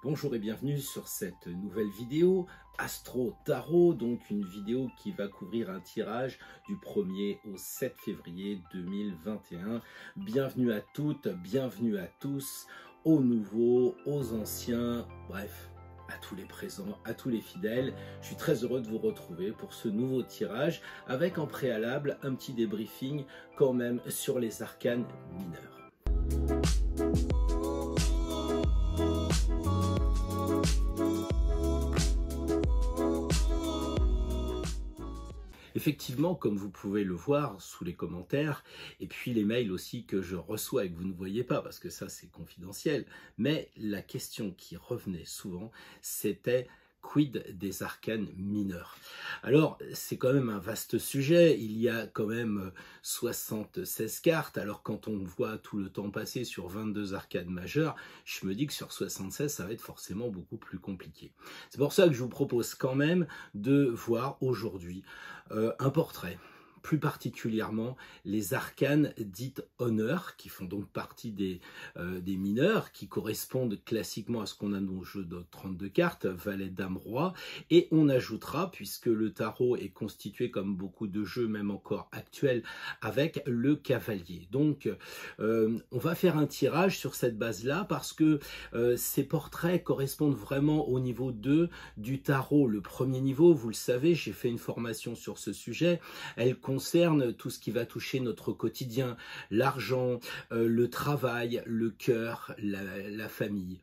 Bonjour et bienvenue sur cette nouvelle vidéo Astro Tarot, donc une vidéo qui va couvrir un tirage du 1er au 7 février 2021. Bienvenue à toutes, bienvenue à tous, aux nouveaux, aux anciens, bref, à tous les présents, à tous les fidèles. Je suis très heureux de vous retrouver pour ce nouveau tirage avec en préalable un petit débriefing quand même sur les arcanes mineurs. Effectivement, comme vous pouvez le voir sous les commentaires, et puis les mails aussi que je reçois et que vous ne voyez pas, parce que ça c'est confidentiel, mais la question qui revenait souvent, c'était quid des arcanes mineurs? Alors, c'est quand même un vaste sujet, il y a quand même 76 cartes, alors quand on voit tout le temps passé sur 22 arcanes majeures, je me dis que sur 76, ça va être forcément beaucoup plus compliqué. C'est pour ça que je vous propose quand même de voir aujourd'hui un portrait, plus particulièrement les arcanes dites honneurs, qui font donc partie des mineurs, qui correspondent classiquement à ce qu'on a dans le jeu de 32 cartes, valet, dame, roi, et on ajoutera, puisque le tarot est constitué comme beaucoup de jeux, même encore actuels, avec le cavalier. Donc on va faire un tirage sur cette base-là, parce que ces portraits correspondent vraiment au niveau 2 du tarot. Le premier niveau, vous le savez, j'ai fait une formation sur ce sujet, elle concerne tout ce qui va toucher notre quotidien, l'argent, le travail, le cœur, la famille.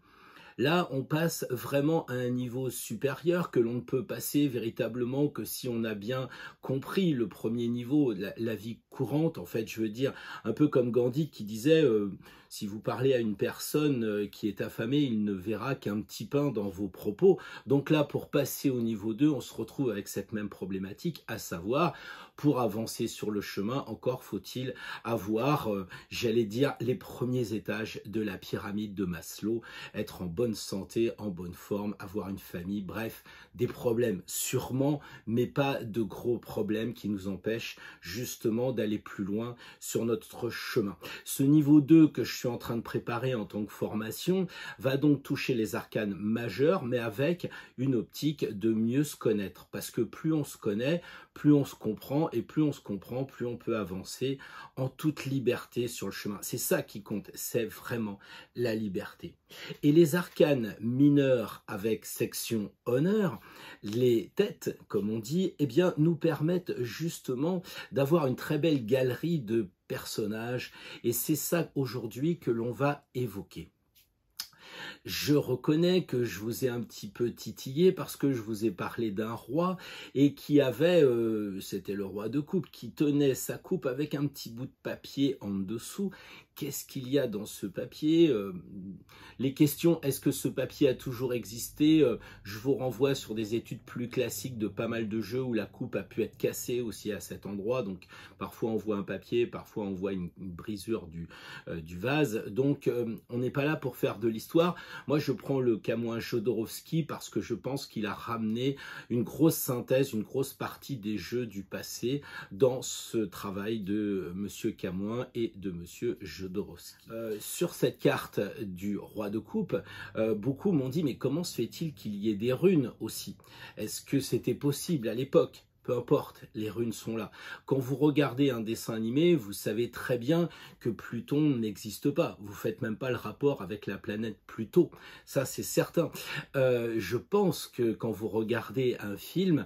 Là, on passe vraiment à un niveau supérieur que l'on ne peut passer véritablement que si on a bien compris le premier niveau, la vie courante, en fait, je veux dire, un peu comme Gandhi qui disait si vous parlez à une personne qui est affamée, il ne verra qu'un petit pain dans vos propos. Donc là, pour passer au niveau 2, on se retrouve avec cette même problématique, à savoir, pour avancer sur le chemin, encore faut-il avoir, j'allais dire, les premiers étages de la pyramide de Maslow, être en bonne santé, en bonne forme, avoir une famille, bref, des problèmes sûrement, mais pas de gros problèmes qui nous empêchent justement d'aller plus loin sur notre chemin. Ce niveau 2 que je suis en train de préparer en tant que formation va donc toucher les arcanes majeures, mais avec une optique de mieux se connaître, parce que plus on se connaît, plus on se comprend, et plus on se comprend, plus on peut avancer en toute liberté sur le chemin. C'est ça qui compte, c'est vraiment la liberté. Et les arcanes mineures avec section honneur, les têtes, comme on dit, eh bien, nous permettent justement d'avoir une très belle galerie de personnages, et c'est ça aujourd'hui que l'on va évoquer. Je reconnais que je vous ai un petit peu titillé parce que je vous ai parlé d'un roi et qui avait, c'était le roi de coupe, qui tenait sa coupe avec un petit bout de papier en dessous. Qu'est-ce qu'il y a dans ce papier? Les questions, est-ce que ce papier a toujours existé? Je vous renvoie sur des études plus classiques de pas mal de jeux où la coupe a pu être cassée aussi à cet endroit. Donc parfois on voit un papier, parfois on voit une brisure du vase. Donc on n'est pas là pour faire de l'histoire. Moi je prends le Camoin Jodorowsky parce que je pense qu'il a ramené une grosse synthèse, une grosse partie des jeux du passé dans ce travail de Monsieur Camoin et de Monsieur Jodorowsky. Sur cette carte du roi de coupe, beaucoup m'ont dit mais comment se fait-il qu'il y ait des runes aussi? Est-ce que c'était possible à l'époque? Peu importe, les runes sont là. Quand vous regardez un dessin animé, vous savez très bien que Pluton n'existe pas. Vous faites même pas le rapport avec la planète Pluton. Ça, c'est certain. Je pense que quand vous regardez un film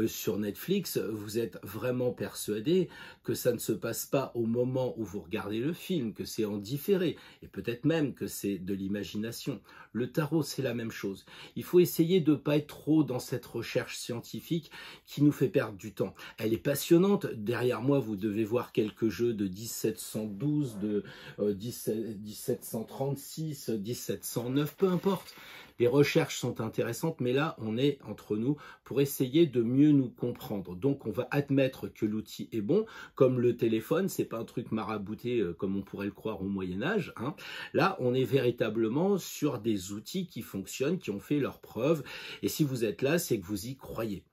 sur Netflix, vous êtes vraiment persuadé que ça ne se passe pas au moment où vous regardez le film, que c'est en différé, et peut-être même que c'est de l'imagination. Le tarot, c'est la même chose. Il faut essayer de ne pas être trop dans cette recherche scientifique qui nous fait perdre du temps. Elle est passionnante. Derrière moi, vous devez voir quelques jeux de 1712, de 1736, 1709, peu importe. Les recherches sont intéressantes, mais là, on est entre nous pour essayer de mieux nous comprendre. Donc, on va admettre que l'outil est bon, comme le téléphone, c'est pas un truc marabouté comme on pourrait le croire au Moyen-Âge. Hein. Là, on est véritablement sur des outils qui fonctionnent, qui ont fait leurs preuves. Et si vous êtes là, c'est que vous y croyez.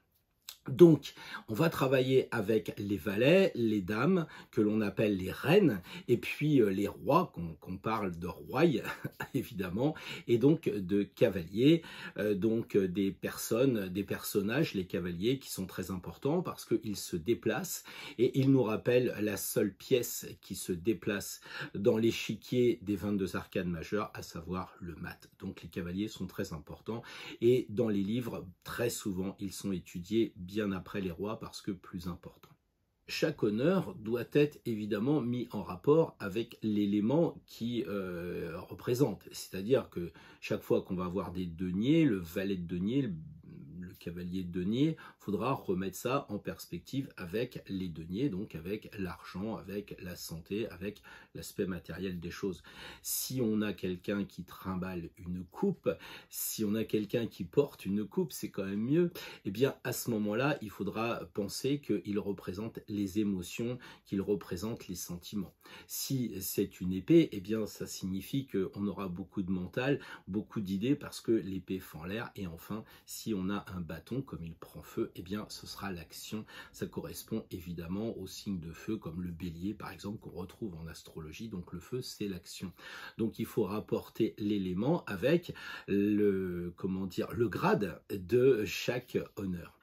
Donc, on va travailler avec les valets, les dames, que l'on appelle les reines, et puis les rois, qu'on parle de royes, évidemment, et donc de cavaliers, donc des personnages, les cavaliers, qui sont très importants parce qu'ils se déplacent, et ils nous rappellent la seule pièce qui se déplace dans l'échiquier des 22 arcanes majeures, à savoir le mat. Donc les cavaliers sont très importants, et dans les livres, très souvent, ils sont étudiés bien après les rois parce que plus importants. Chaque honneur doit être évidemment mis en rapport avec l'élément qui représente. C'est-à-dire que chaque fois qu'on va avoir des deniers, le valet de denier, le cavalier de denier, il faudra remettre ça en perspective avec les deniers, donc avec l'argent, avec la santé, avec l'aspect matériel des choses. Si on a quelqu'un qui trimballe une coupe, si on a quelqu'un qui porte une coupe, c'est quand même mieux. Eh bien, à ce moment-là, il faudra penser qu'il représente les émotions, qu'il représente les sentiments. Si c'est une épée, eh bien, ça signifie qu'on aura beaucoup de mental, beaucoup d'idées, parce que l'épée fend l'air. Et enfin, si on a un bâton, comme il prend feu, eh bien, ce sera l'action. Ça correspond évidemment aux signes de feu, comme le bélier, par exemple, qu'on retrouve en astrologie. Donc, le feu, c'est l'action. Donc, il faut rapporter l'élément avec le grade de chaque honneur.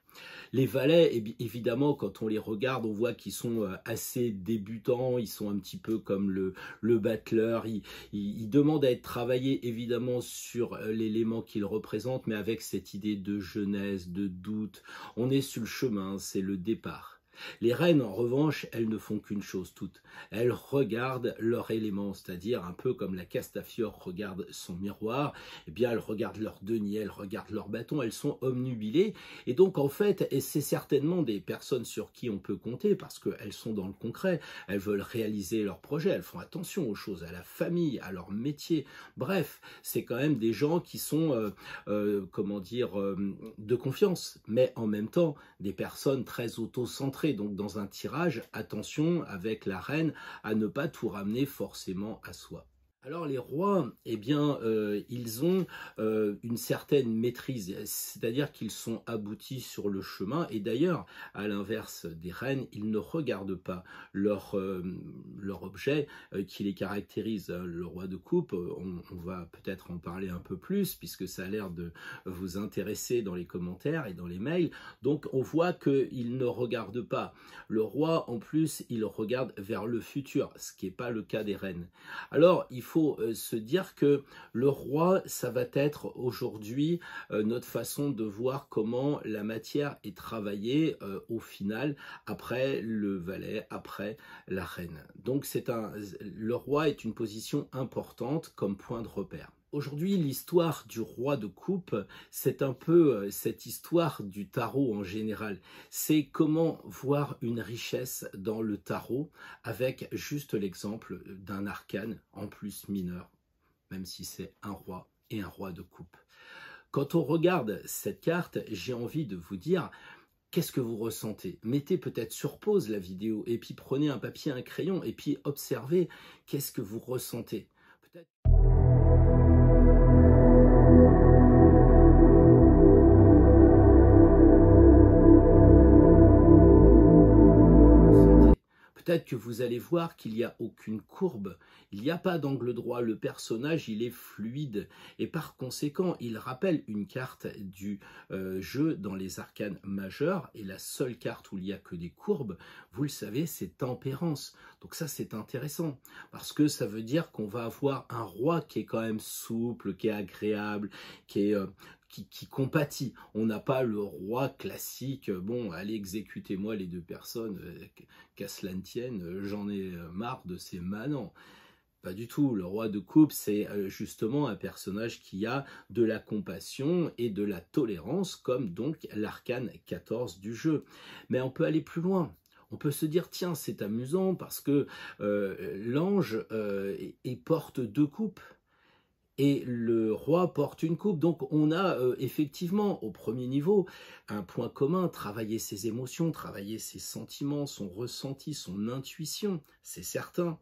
Les valets, évidemment, quand on les regarde, on voit qu'ils sont assez débutants, ils sont un petit peu comme le battleur, ils demandent à être travaillés évidemment sur l'élément qu'ils représentent, mais avec cette idée de jeunesse, de doute. On est sur le chemin, c'est le départ. Les reines, en revanche, elles ne font qu'une chose toute. Elles regardent leur élément, c'est-à-dire un peu comme la Castafiore regarde son miroir, eh bien elles regardent leur denier, elles regardent leur bâton, elles sont obnubilées. Et donc en fait, et c'est certainement des personnes sur qui on peut compter parce qu'elles sont dans le concret, elles veulent réaliser leurs projets, elles font attention aux choses, à la famille, à leur métier. Bref, c'est quand même des gens qui sont, de confiance, mais en même temps des personnes très auto-centrées. Donc dans un tirage, attention avec la reine à ne pas tout ramener forcément à soi. Alors les rois, eh bien, ils ont une certaine maîtrise, c'est-à-dire qu'ils sont aboutis sur le chemin, et d'ailleurs, à l'inverse des reines, ils ne regardent pas leur objet qui les caractérise. Le roi de coupe, on va peut-être en parler un peu plus, puisque ça a l'air de vous intéresser dans les commentaires et dans les mails, donc on voit qu'ils ne regardent pas. Le roi, en plus, il regarde vers le futur, ce qui n'est pas le cas des reines. Alors, il faut se dire que le roi, ça va être aujourd'hui notre façon de voir comment la matière est travaillée au final, après le valet, après la reine. Donc le roi est une position importante comme point de repère. Aujourd'hui, l'histoire du roi de coupe, c'est un peu cette histoire du tarot en général. C'est comment voir une richesse dans le tarot avec juste l'exemple d'un arcane, en plus mineur, même si c'est un roi et un roi de coupe. Quand on regarde cette carte, j'ai envie de vous dire, qu'est-ce que vous ressentez? Mettez peut-être sur pause la vidéo et puis prenez un papier, un crayon et puis observez qu'est-ce que vous ressentez. Peut-être peut-être que vous allez voir qu'il n'y a aucune courbe, il n'y a pas d'angle droit, le personnage il est fluide et par conséquent il rappelle une carte du jeu dans les arcanes majeures et la seule carte où il n'y a que des courbes, vous le savez, c'est Tempérance. Donc ça c'est intéressant parce que ça veut dire qu'on va avoir un roi qui est quand même souple, qui est agréable, qui compatit. On n'a pas le roi classique, bon, allez, exécutez-moi les deux personnes, qu'à cela ne tienne, j'en ai marre de ces manants. Pas du tout, le roi de coupe, c'est justement un personnage qui a de la compassion et de la tolérance, comme donc l'arcane 14 du jeu. Mais on peut aller plus loin. On peut se dire, tiens, c'est amusant parce que l'ange porte deux coupes. Et le roi porte une coupe. Donc on a effectivement au premier niveau un point commun, travailler ses émotions, travailler ses sentiments, son ressenti, son intuition, c'est certain.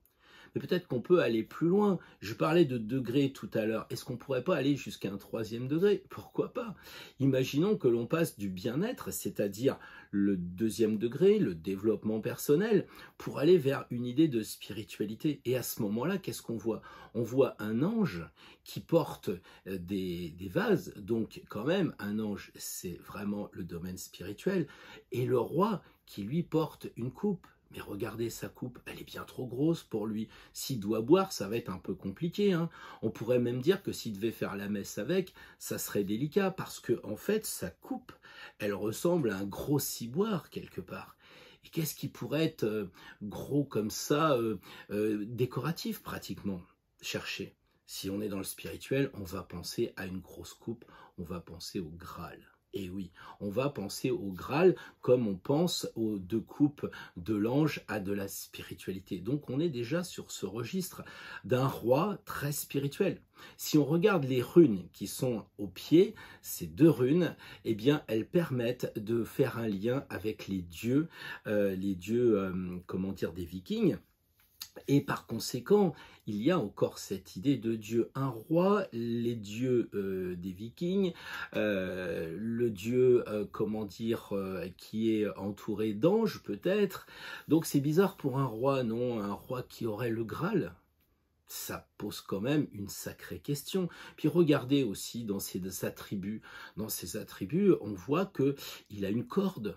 Mais peut-être qu'on peut aller plus loin. Je parlais de degrés tout à l'heure. Est-ce qu'on ne pourrait pas aller jusqu'à un troisième degré? Pourquoi pas? Imaginons que l'on passe du bien-être, c'est-à-dire le deuxième degré, le développement personnel, pour aller vers une idée de spiritualité. Et à ce moment-là, qu'est-ce qu'on voit? On voit un ange qui porte des vases. Donc quand même, un ange, c'est vraiment le domaine spirituel. Et le roi qui lui porte une coupe. Mais regardez sa coupe, elle est bien trop grosse pour lui. S'il doit boire, ça va être un peu compliqué, hein. On pourrait même dire que s'il devait faire la messe avec, ça serait délicat, parce que en fait, sa coupe, elle ressemble à un gros ciboire quelque part. Et qu'est-ce qui pourrait être gros comme ça, décoratif pratiquement? Cherchez. Si on est dans le spirituel, on va penser à une grosse coupe, on va penser au Graal. Et oui, on va penser au Graal comme on pense aux deux coupes de l'ange à de la spiritualité. Donc on est déjà sur ce registre d'un roi très spirituel. Si on regarde les runes qui sont au pied, ces deux runes, eh bien elles permettent de faire un lien avec les dieux comment dire, des Vikings. Et par conséquent, il y a encore cette idée de Dieu. Un roi, les dieux des Vikings, le Dieu, comment dire, qui est entouré d'anges peut-être. Donc c'est bizarre pour un roi, non? Un roi qui aurait le Graal. Ça pose quand même une sacrée question. Puis regardez aussi dans ses attributs. Dans ses attributs, on voit qu'il a une corde.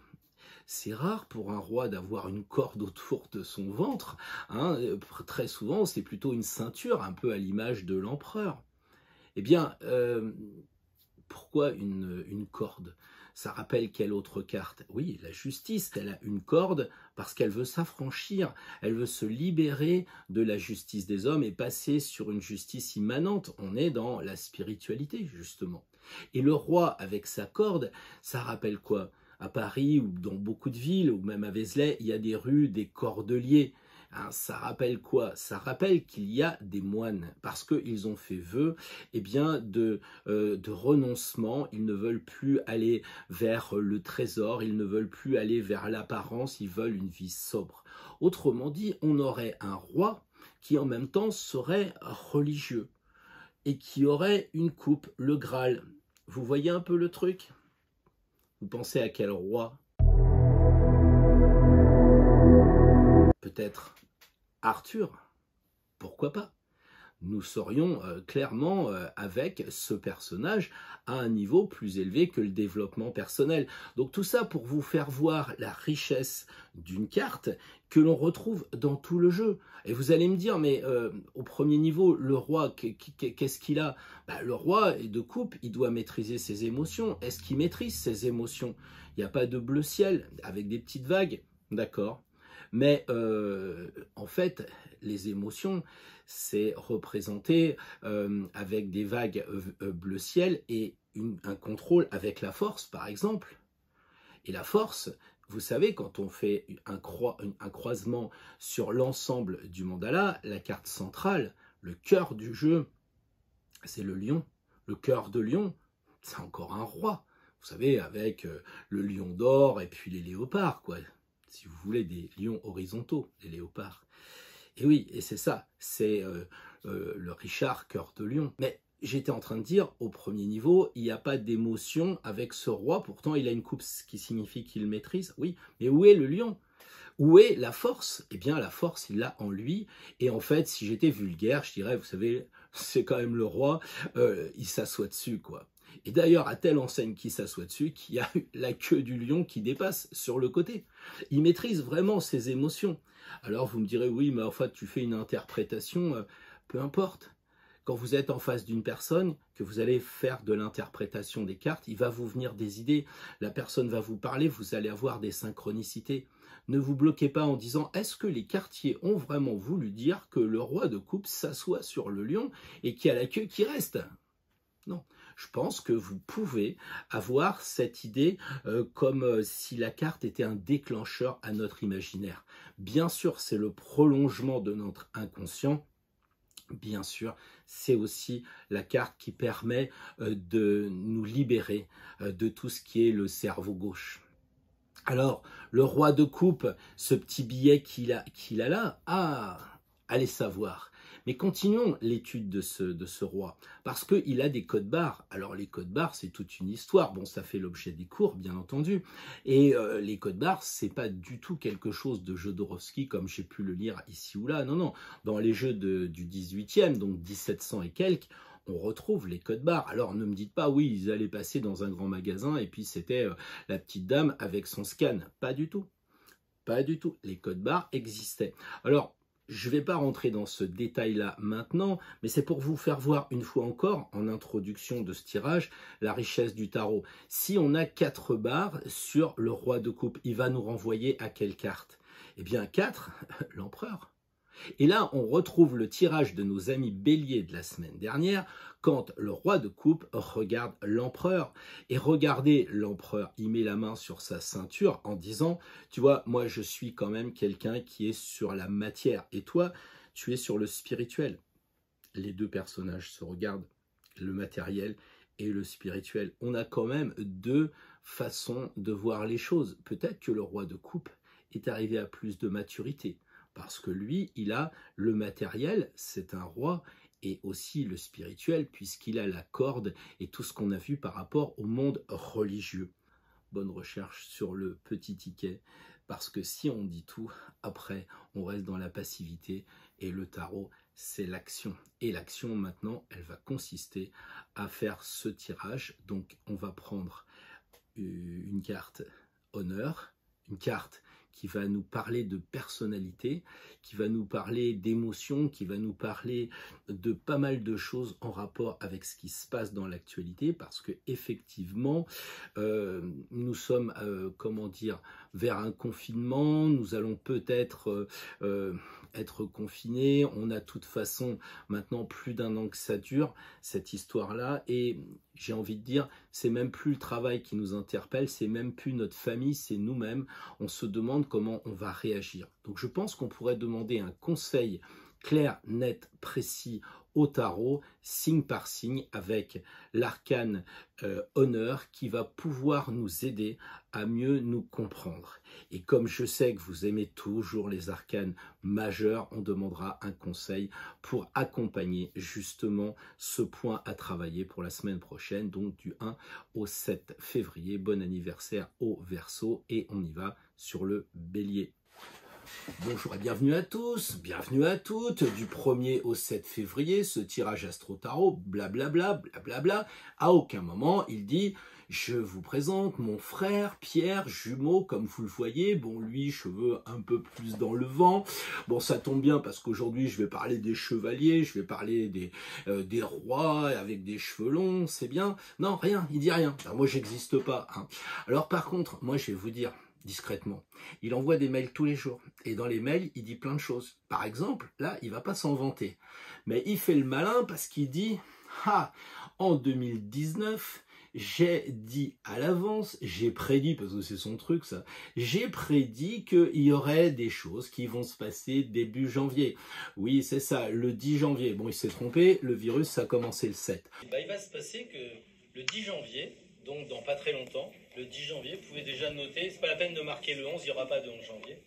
C'est rare pour un roi d'avoir une corde autour de son ventre, hein. Très souvent, c'est plutôt une ceinture, un peu à l'image de l'empereur. Eh bien, pourquoi une corde? Ça rappelle quelle autre carte? Oui, la justice, elle a une corde parce qu'elle veut s'affranchir, elle veut se libérer de la justice des hommes et passer sur une justice immanente. On est dans la spiritualité, justement. Et le roi, avec sa corde, ça rappelle quoi? À Paris ou dans beaucoup de villes, ou même à Vézelay, il y a des rues des cordeliers. Hein, ça rappelle quoi? Ça rappelle qu'il y a des moines, parce qu'ils ont fait vœu de renoncement. Ils ne veulent plus aller vers le trésor, ils ne veulent plus aller vers l'apparence, ils veulent une vie sobre. Autrement dit, on aurait un roi qui en même temps serait religieux et qui aurait une coupe, le Graal. Vous voyez un peu le truc? Vous pensez à quel roi? Peut-être Arthur? Pourquoi pas? Nous serions clairement avec ce personnage à un niveau plus élevé que le développement personnel. Donc tout ça pour vous faire voir la richesse d'une carte que l'on retrouve dans tout le jeu. Et vous allez me dire, mais au premier niveau, le roi, qu'est-ce qu'il a? Le roi de coupe, il doit maîtriser ses émotions. Est-ce qu'il maîtrise ses émotions? Il n'y a pas de bleu ciel avec des petites vagues, d'accord? Mais en fait, les émotions, c'est représenté avec des vagues bleu ciel et un contrôle avec la force, par exemple. Et la force, vous savez, quand on fait un croisement sur l'ensemble du mandala, la carte centrale, le cœur du jeu, c'est le lion. Le cœur de lion, c'est encore un roi. Vous savez, avec le lion d'or et puis les léopards, quoi. Si vous voulez, des lions horizontaux, les léopards. Et oui, et c'est ça, c'est le Richard cœur de lion. Mais j'étais en train de dire, au premier niveau, il n'y a pas d'émotion avec ce roi, pourtant il a une coupe, ce qui signifie qu'il maîtrise. Oui, mais où est le lion? Où est la force? Eh bien, la force, il l'a en lui. Et en fait, si j'étais vulgaire, je dirais, vous savez, c'est quand même le roi, il s'assoit dessus, quoi. Et d'ailleurs, à telle enseigne qu'il s'assoit dessus, qu'il y a la queue du lion qui dépasse sur le côté. Il maîtrise vraiment ses émotions. Alors vous me direz, oui, mais en fait, tu fais une interprétation, peu importe. Quand vous êtes en face d'une personne, que vous allez faire de l'interprétation des cartes, il va vous venir des idées, la personne va vous parler, vous allez avoir des synchronicités. Ne vous bloquez pas en disant, est-ce que les cartiers ont vraiment voulu dire que le roi de coupe s'assoit sur le lion et qu'il y a la queue qui reste? Non, je pense que vous pouvez avoir cette idée comme si la carte était un déclencheur à notre imaginaire. Bien sûr, c'est le prolongement de notre inconscient. Bien sûr, c'est aussi la carte qui permet de nous libérer de tout ce qui est le cerveau gauche. Alors, le roi de coupe, ce petit billet qu'il a là, allez savoir. Mais continuons l'étude de ce roi, parce qu'il a des codes barres. Alors les codes barres, c'est toute une histoire. Bon, ça fait l'objet des cours, bien entendu. Et les codes barres, c'est pas du tout quelque chose de Jodorowsky, comme j'ai pu le lire ici ou là. Non, non. Dans les jeux du 18e, donc 1700 et quelques, on retrouve les codes barres. Alors ne me dites pas, oui, ils allaient passer dans un grand magasin et puis c'était la petite dame avec son scan. Pas du tout. Pas du tout. Les codes barres existaient. Alors, je ne vais pas rentrer dans ce détail-là maintenant, mais c'est pour vous faire voir une fois encore, en introduction de ce tirage, la richesse du tarot. Si on a 4 barres sur le roi de coupe, il va nous renvoyer à quelle carte? Eh bien 4, l'empereur. Et là, on retrouve le tirage de nos amis béliers de la semaine dernière, quand le roi de coupe regarde l'empereur. Et regardez, l'empereur, il met la main sur sa ceinture en disant, tu vois, moi je suis quand même quelqu'un qui est sur la matière, et toi, tu es sur le spirituel. Les deux personnages se regardent, le matériel et le spirituel. On a quand même deux façons de voir les choses. Peut-être que le roi de coupe est arrivé à plus de maturité, parce que lui, il a le matériel, c'est un roi, et aussi le spirituel, puisqu'il a la corde et tout ce qu'on a vu par rapport au monde religieux. Bonne recherche sur le petit ticket, parce que si on dit tout, après, on reste dans la passivité, et le tarot, c'est l'action. Et l'action, maintenant, elle va consister à faire ce tirage. Donc, on va prendre une carte honneur, une carte qui va nous parler de personnalité, qui va nous parler d'émotion, qui va nous parler de pas mal de choses en rapport avec ce qui se passe dans l'actualité, parce que effectivement, nous sommes, comment dire, vers un confinement, nous allons peut-être être confinés, on a de toute façon maintenant plus d'1 an que ça dure, cette histoire-là, et j'ai envie de dire, c'est même plus le travail qui nous interpelle, c'est même plus notre famille, c'est nous-mêmes. On se demande comment on va réagir. Donc je pense qu'on pourrait demander un conseil clair, net, précis au tarot, signe par signe, avec l'arcane honneur qui va pouvoir nous aider à mieux nous comprendre. Et comme je sais que vous aimez toujours les arcanes majeurs, on demandera un conseil pour accompagner justement ce point à travailler pour la semaine prochaine, donc du 1 au 7 février. Bon anniversaire au Verseau, et on y va sur le Bélier. Bonjour et bienvenue à tous, bienvenue à toutes, du 1er au 7 février, ce tirage astro-tarot, blablabla, blablabla. À aucun moment il dit « Je vous présente mon frère Pierre, jumeau, comme vous le voyez, bon lui, cheveux un peu plus dans le vent. Bon, ça tombe bien parce qu'aujourd'hui je vais parler des chevaliers, je vais parler des rois avec des cheveux longs, c'est bien. Non, rien, il dit rien, alors, moi j'existe pas. Hein. Alors par contre, moi je vais vous dire, discrètement. Il envoie des mails tous les jours. Et dans les mails, il dit plein de choses. Par exemple, là, il ne va pas s'en vanter. Mais il fait le malin parce qu'il dit « Ah, en 2019, j'ai dit à l'avance, j'ai prédit, parce que c'est son truc ça, j'ai prédit qu'il y aurait des choses qui vont se passer début janvier. » Oui, c'est ça, le 10 janvier. Bon, il s'est trompé, le virus, ça a commencé le 7. Bah, il va se passer que le 10 janvier, donc dans pas très longtemps, le 10 janvier, vous pouvez déjà noter, c'est pas la peine de marquer le 11, il n'y aura pas de 11 janvier.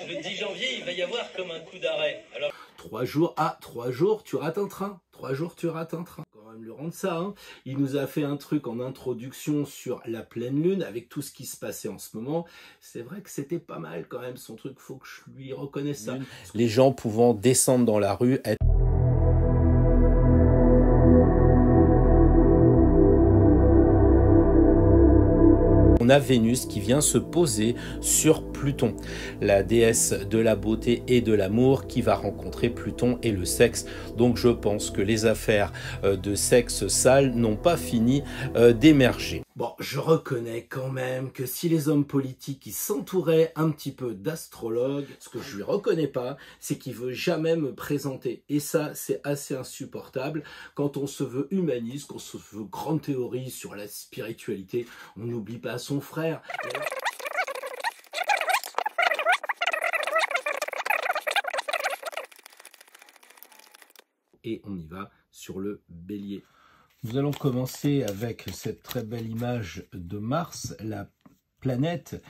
Le 10 janvier, il va y avoir comme un coup d'arrêt. Alors 3 jours, ah, 3 jours, tu rates un train. 3 jours, tu rates un train. Quand même lui rendre ça, hein. Il nous a fait un truc en introduction sur la pleine lune, avec tout ce qui se passait en ce moment. C'est vrai que c'était pas mal quand même, son truc, faut que je lui reconnaisse ça. Les gens pouvant descendre dans la rue, être... On a Vénus qui vient se poser sur Pluton, la déesse de la beauté et de l'amour qui va rencontrer Pluton et le sexe. Donc je pense que les affaires de sexe sale n'ont pas fini d'émerger. Bon, je reconnais quand même que si les hommes politiques qui s'entouraient un petit peu d'astrologues, ce que je lui reconnais pas, c'est qu'il veut jamais me présenter. Et ça, c'est assez insupportable. Quand on se veut humaniste, qu'on se veut grande théorie sur la spiritualité, on n'oublie pas son frère. Et on y va sur le Bélier. Nous allons commencer avec cette très belle image de Mars, la planète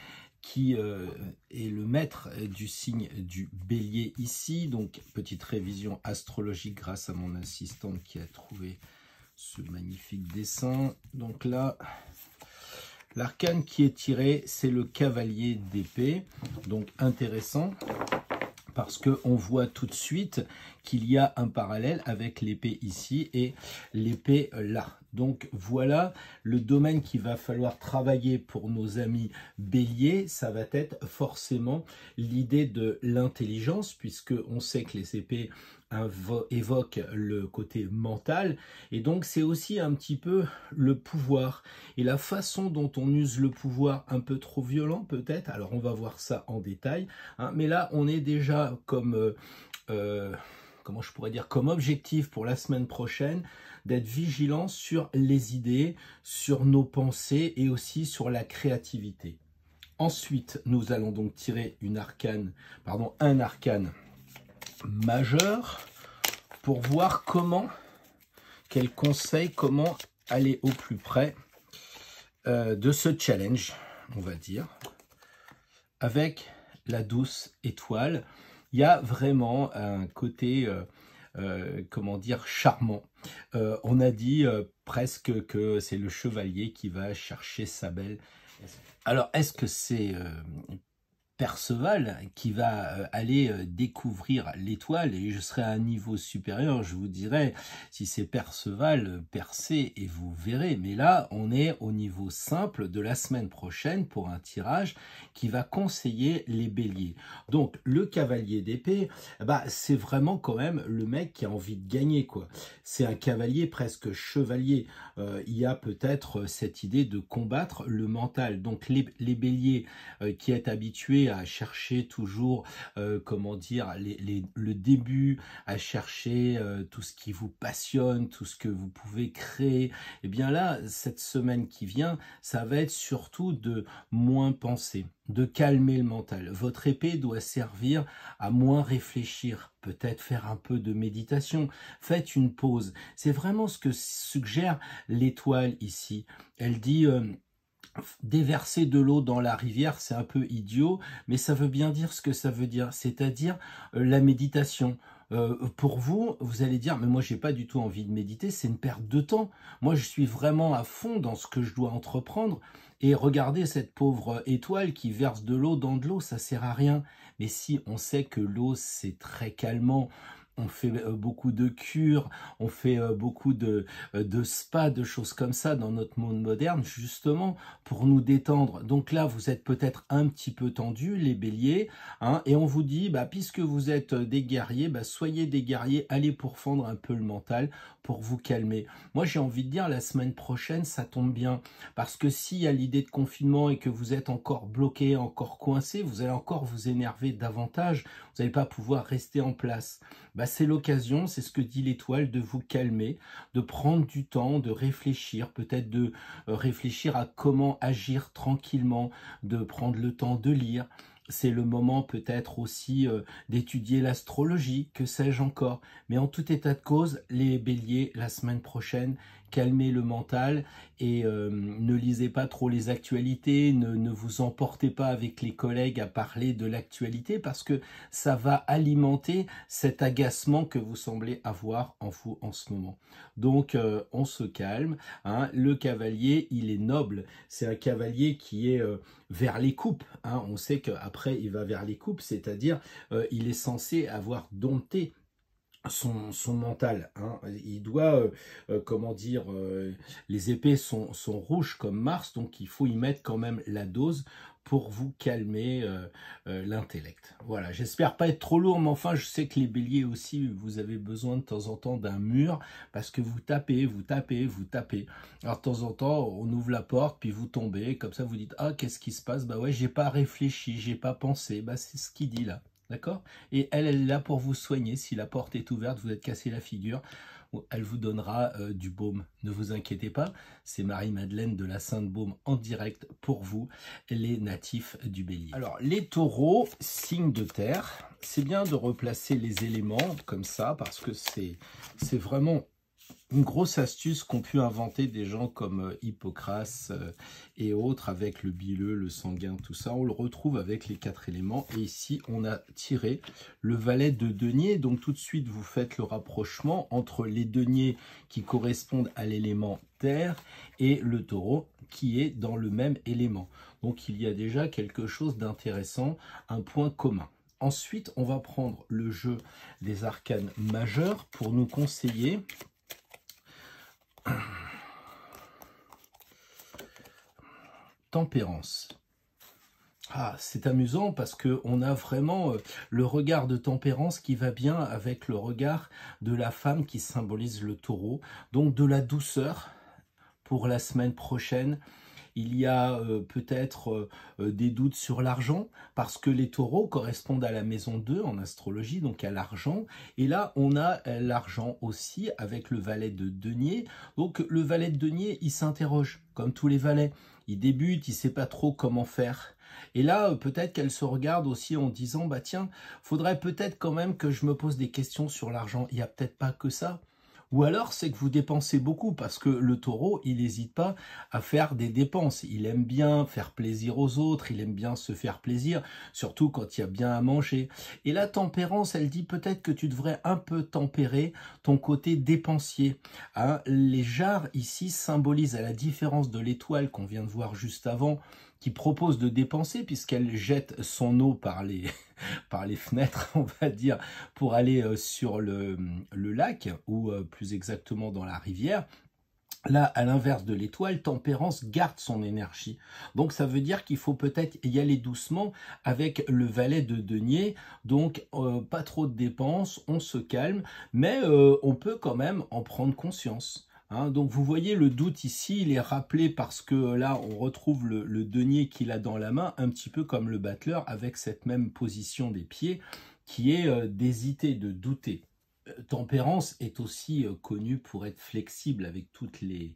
qui est le maître du signe du Bélier ici. Donc, petite révision astrologique grâce à mon assistante qui a trouvé ce magnifique dessin. Donc là, l'arcane qui est tiré, c'est le cavalier d'épée. Donc, intéressant, parce qu'on voit tout de suite qu'il y a un parallèle avec l'épée ici et l'épée là. Donc voilà le domaine qu'il va falloir travailler pour nos amis béliers. Ça va être forcément l'idée de l'intelligence, puisque on sait que les épées évoquent le côté mental, et donc c'est aussi un petit peu le pouvoir et la façon dont on use le pouvoir, un peu trop violent peut-être. Alors on va voir ça en détail, hein, mais là on est déjà comme comment je pourrais dire, comme objectif pour la semaine prochaine, d'être vigilant sur les idées, sur nos pensées et aussi sur la créativité. Ensuite, nous allons donc tirer un arcane majeur pour voir quels conseils, comment aller au plus près de ce challenge, on va dire, avec la douce étoile. Il y a vraiment un côté, comment dire, charmant. On a dit presque que c'est le chevalier qui va chercher sa belle. Alors, est-ce que c'est Perceval qui va aller découvrir l'étoile? Et je serai à un niveau supérieur, je vous dirai si c'est Perceval, percez et vous verrez. Mais là, on est au niveau simple de la semaine prochaine pour un tirage qui va conseiller les béliers. Donc, le cavalier d'épée, bah, c'est vraiment quand même le mec qui a envie de gagner, quoi. C'est un cavalier presque chevalier. Il y a peut-être cette idée de combattre le mental. Donc, les béliers qui est habitués à chercher toujours, comment dire, le début, à chercher tout ce qui vous passionne, tout ce que vous pouvez créer, et bien là, cette semaine qui vient, ça va être surtout de moins penser, de calmer le mental. Votre épée doit servir à moins réfléchir, peut-être faire un peu de méditation. Faites une pause. C'est vraiment ce que suggère l'étoile ici. Elle dit déverser de l'eau dans la rivière, c'est un peu idiot, mais ça veut bien dire ce que ça veut dire, c'est-à-dire la méditation. Pour vous, vous allez dire, mais moi j'ai pas du tout envie de méditer, c'est une perte de temps. Moi je suis vraiment à fond dans ce que je dois entreprendre. Et regardez cette pauvre étoile qui verse de l'eau dans de l'eau, ça sert à rien. Mais si on sait que l'eau c'est très calmant, on fait beaucoup de cures, on fait beaucoup de spas, de choses comme ça dans notre monde moderne, justement pour nous détendre. Donc là, vous êtes peut-être un petit peu tendus, les béliers, hein, et on vous dit, bah, puisque vous êtes des guerriers, bah, soyez des guerriers, allez pourfendre un peu le mental pour vous calmer. Moi, j'ai envie de dire, la semaine prochaine, ça tombe bien, parce que s'il y a l'idée de confinement et que vous êtes encore bloqué, encore coincé, vous allez encore vous énerver davantage, vous n'allez pas pouvoir rester en place. Bah, c'est l'occasion, c'est ce que dit l'étoile, de vous calmer, de prendre du temps, de réfléchir, peut-être de réfléchir à comment agir tranquillement, de prendre le temps de lire. C'est le moment peut-être aussi d'étudier l'astrologie, que sais-je encore. Mais en tout état de cause, les béliers, la semaine prochaine, calmez le mental et ne lisez pas trop les actualités, ne vous emportez pas avec les collègues à parler de l'actualité parce que ça va alimenter cet agacement que vous semblez avoir en vous en ce moment. Donc on se calme, hein. Le cavalier, il est noble, c'est un cavalier qui est vers les coupes, hein. On sait qu'après il va vers les coupes, c'est-à-dire il est censé avoir dompté son mental, hein. Il doit, comment dire, les épées sont rouges comme Mars, donc il faut y mettre quand même la dose pour vous calmer l'intellect. Voilà, j'espère pas être trop lourd, mais enfin je sais que les béliers aussi, vous avez besoin de temps en temps d'un mur, parce que vous tapez, vous tapez, vous tapez. Alors de temps en temps, on ouvre la porte, puis vous tombez, comme ça vous dites, ah qu'est-ce qui se passe? Bah ouais, j'ai pas réfléchi, j'ai pas pensé, bah c'est ce qu'il dit là. D'accord? Et elle est là pour vous soigner. Si la porte est ouverte, vous êtes cassé la figure, elle vous donnera du baume. Ne vous inquiétez pas, c'est Marie-Madeleine de la Sainte-Baume en direct pour vous, les natifs du Bélier. Alors, les taureaux, signe de terre, c'est bien de replacer les éléments comme ça, parce que c'est vraiment une grosse astuce qu'ont pu inventer des gens comme Hippocrate et autres avec le bileux, le sanguin, tout ça. On le retrouve avec les 4 éléments. Et ici, on a tiré le valet de denier. Donc tout de suite, vous faites le rapprochement entre les deniers qui correspondent à l'élément terre et le taureau qui est dans le même élément. Donc il y a déjà quelque chose d'intéressant, un point commun. Ensuite, on va prendre le jeu des arcanes majeurs pour nous conseiller tempérance. Ah, c'est amusant parce qu'on a vraiment le regard de tempérance qui va bien avec le regard de la femme qui symbolise le taureau. Donc de la douceur pour la semaine prochaine. Il y a peut-être des doutes sur l'argent parce que les taureaux correspondent à la maison 2 en astrologie, donc à l'argent. Et là, on a l'argent aussi avec le valet de denier. Donc le valet de denier, il s'interroge comme tous les valets. Il débute, il ne sait pas trop comment faire. Et là, peut-être qu'elle se regarde aussi en disant, bah tiens, faudrait peut-être quand même que je me pose des questions sur l'argent. Il n'y a peut-être pas que ça. Ou alors, c'est que vous dépensez beaucoup parce que le taureau, il n'hésite pas à faire des dépenses. Il aime bien faire plaisir aux autres, il aime bien se faire plaisir, surtout quand il y a bien à manger. Et la tempérance, elle dit peut-être que tu devrais un peu tempérer ton côté dépensier. Hein, les jarres ici symbolisent, à la différence de l'étoile qu'on vient de voir juste avant, qui propose de dépenser puisqu'elle jette son eau par les fenêtres, on va dire, pour aller sur le lac ou plus exactement dans la rivière. Là, à l'inverse de l'étoile, tempérance garde son énergie. Donc, ça veut dire qu'il faut peut-être y aller doucement avec le valet de denier. Donc, pas trop de dépenses, on se calme, mais on peut quand même en prendre conscience. Hein, donc vous voyez le doute ici, il est rappelé parce que là on retrouve le denier qu'il a dans la main, un petit peu comme le battleur avec cette même position des pieds qui est d'hésiter, de douter. Tempérance est aussi connue pour être flexible avec toutes les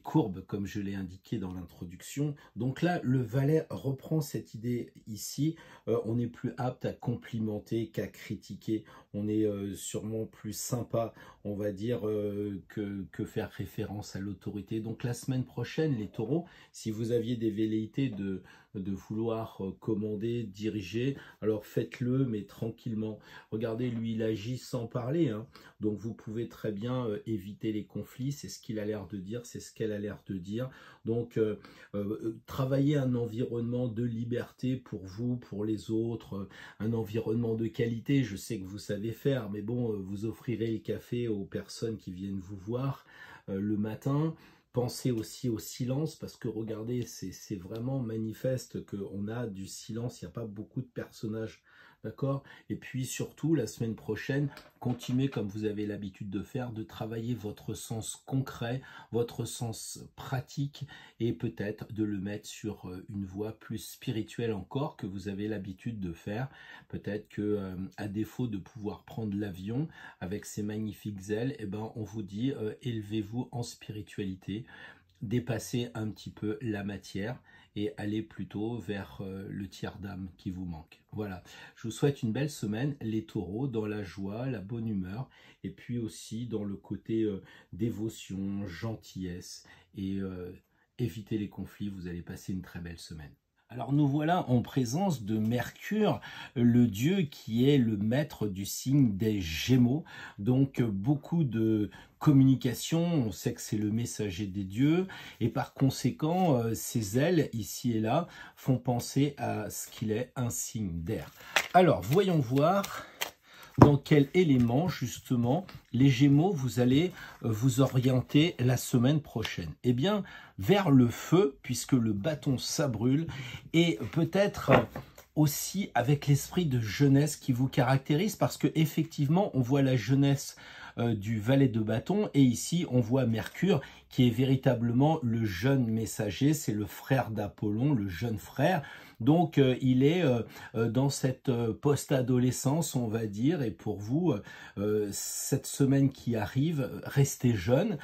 courbes, comme je l'ai indiqué dans l'introduction. Donc là, le valet reprend cette idée ici. On est plus apte à complimenter qu'à critiquer. On est sûrement plus sympa, on va dire, que faire référence à l'autorité. Donc la semaine prochaine, les taureaux, si vous aviez des velléités de vouloir commander, diriger, alors faites-le, mais tranquillement. Regardez, lui, il agit sans parler, hein. Donc vous pouvez très bien éviter les conflits, c'est ce qu'il a l'air de dire, c'est ce qu'elle a l'air de dire. Donc travaillez un environnement de liberté pour vous, pour les autres, un environnement de qualité. Je sais que vous savez faire, mais bon, vous offrirez le café aux personnes qui viennent vous voir le matin. Pensez aussi au silence, parce que regardez, c'est vraiment manifeste qu'on a du silence, il n'y a pas beaucoup de personnages, d'accord? Et puis surtout, la semaine prochaine, continuez comme vous avez l'habitude de faire, de travailler votre sens concret, votre sens pratique, et peut-être de le mettre sur une voie plus spirituelle encore, que vous avez l'habitude de faire. Peut-être que à défaut de pouvoir prendre l'avion avec ses magnifiques ailes, eh ben, on vous dit élevez-vous en spiritualité, dépassez un petit peu la matière et allez plutôt vers le tiers d'âme qui vous manque. Voilà, je vous souhaite une belle semaine, les taureaux, dans la joie, la bonne humeur, et puis aussi dans le côté dévotion, gentillesse, et évitez les conflits, vous allez passer une très belle semaine. Alors nous voilà en présence de Mercure, le dieu qui est le maître du signe des Gémeaux. Donc beaucoup de communication, on sait que c'est le messager des dieux, et par conséquent, ses ailes, ici et là, font penser à ce qu'il est un signe d'air. Alors, voyons voir dans quel élément, justement, les Gémeaux, vous allez vous orienter la semaine prochaine. Eh bien, vers le feu, puisque le bâton, ça brûle, et peut-être aussi avec l'esprit de jeunesse qui vous caractérise, parce que effectivement, on voit la jeunesse du valet de bâton, et ici on voit Mercure qui est véritablement le jeune messager, c'est le frère d'Apollon, le jeune frère. Donc il est dans cette post-adolescence, on va dire, et pour vous, cette semaine qui arrive, restez jeune.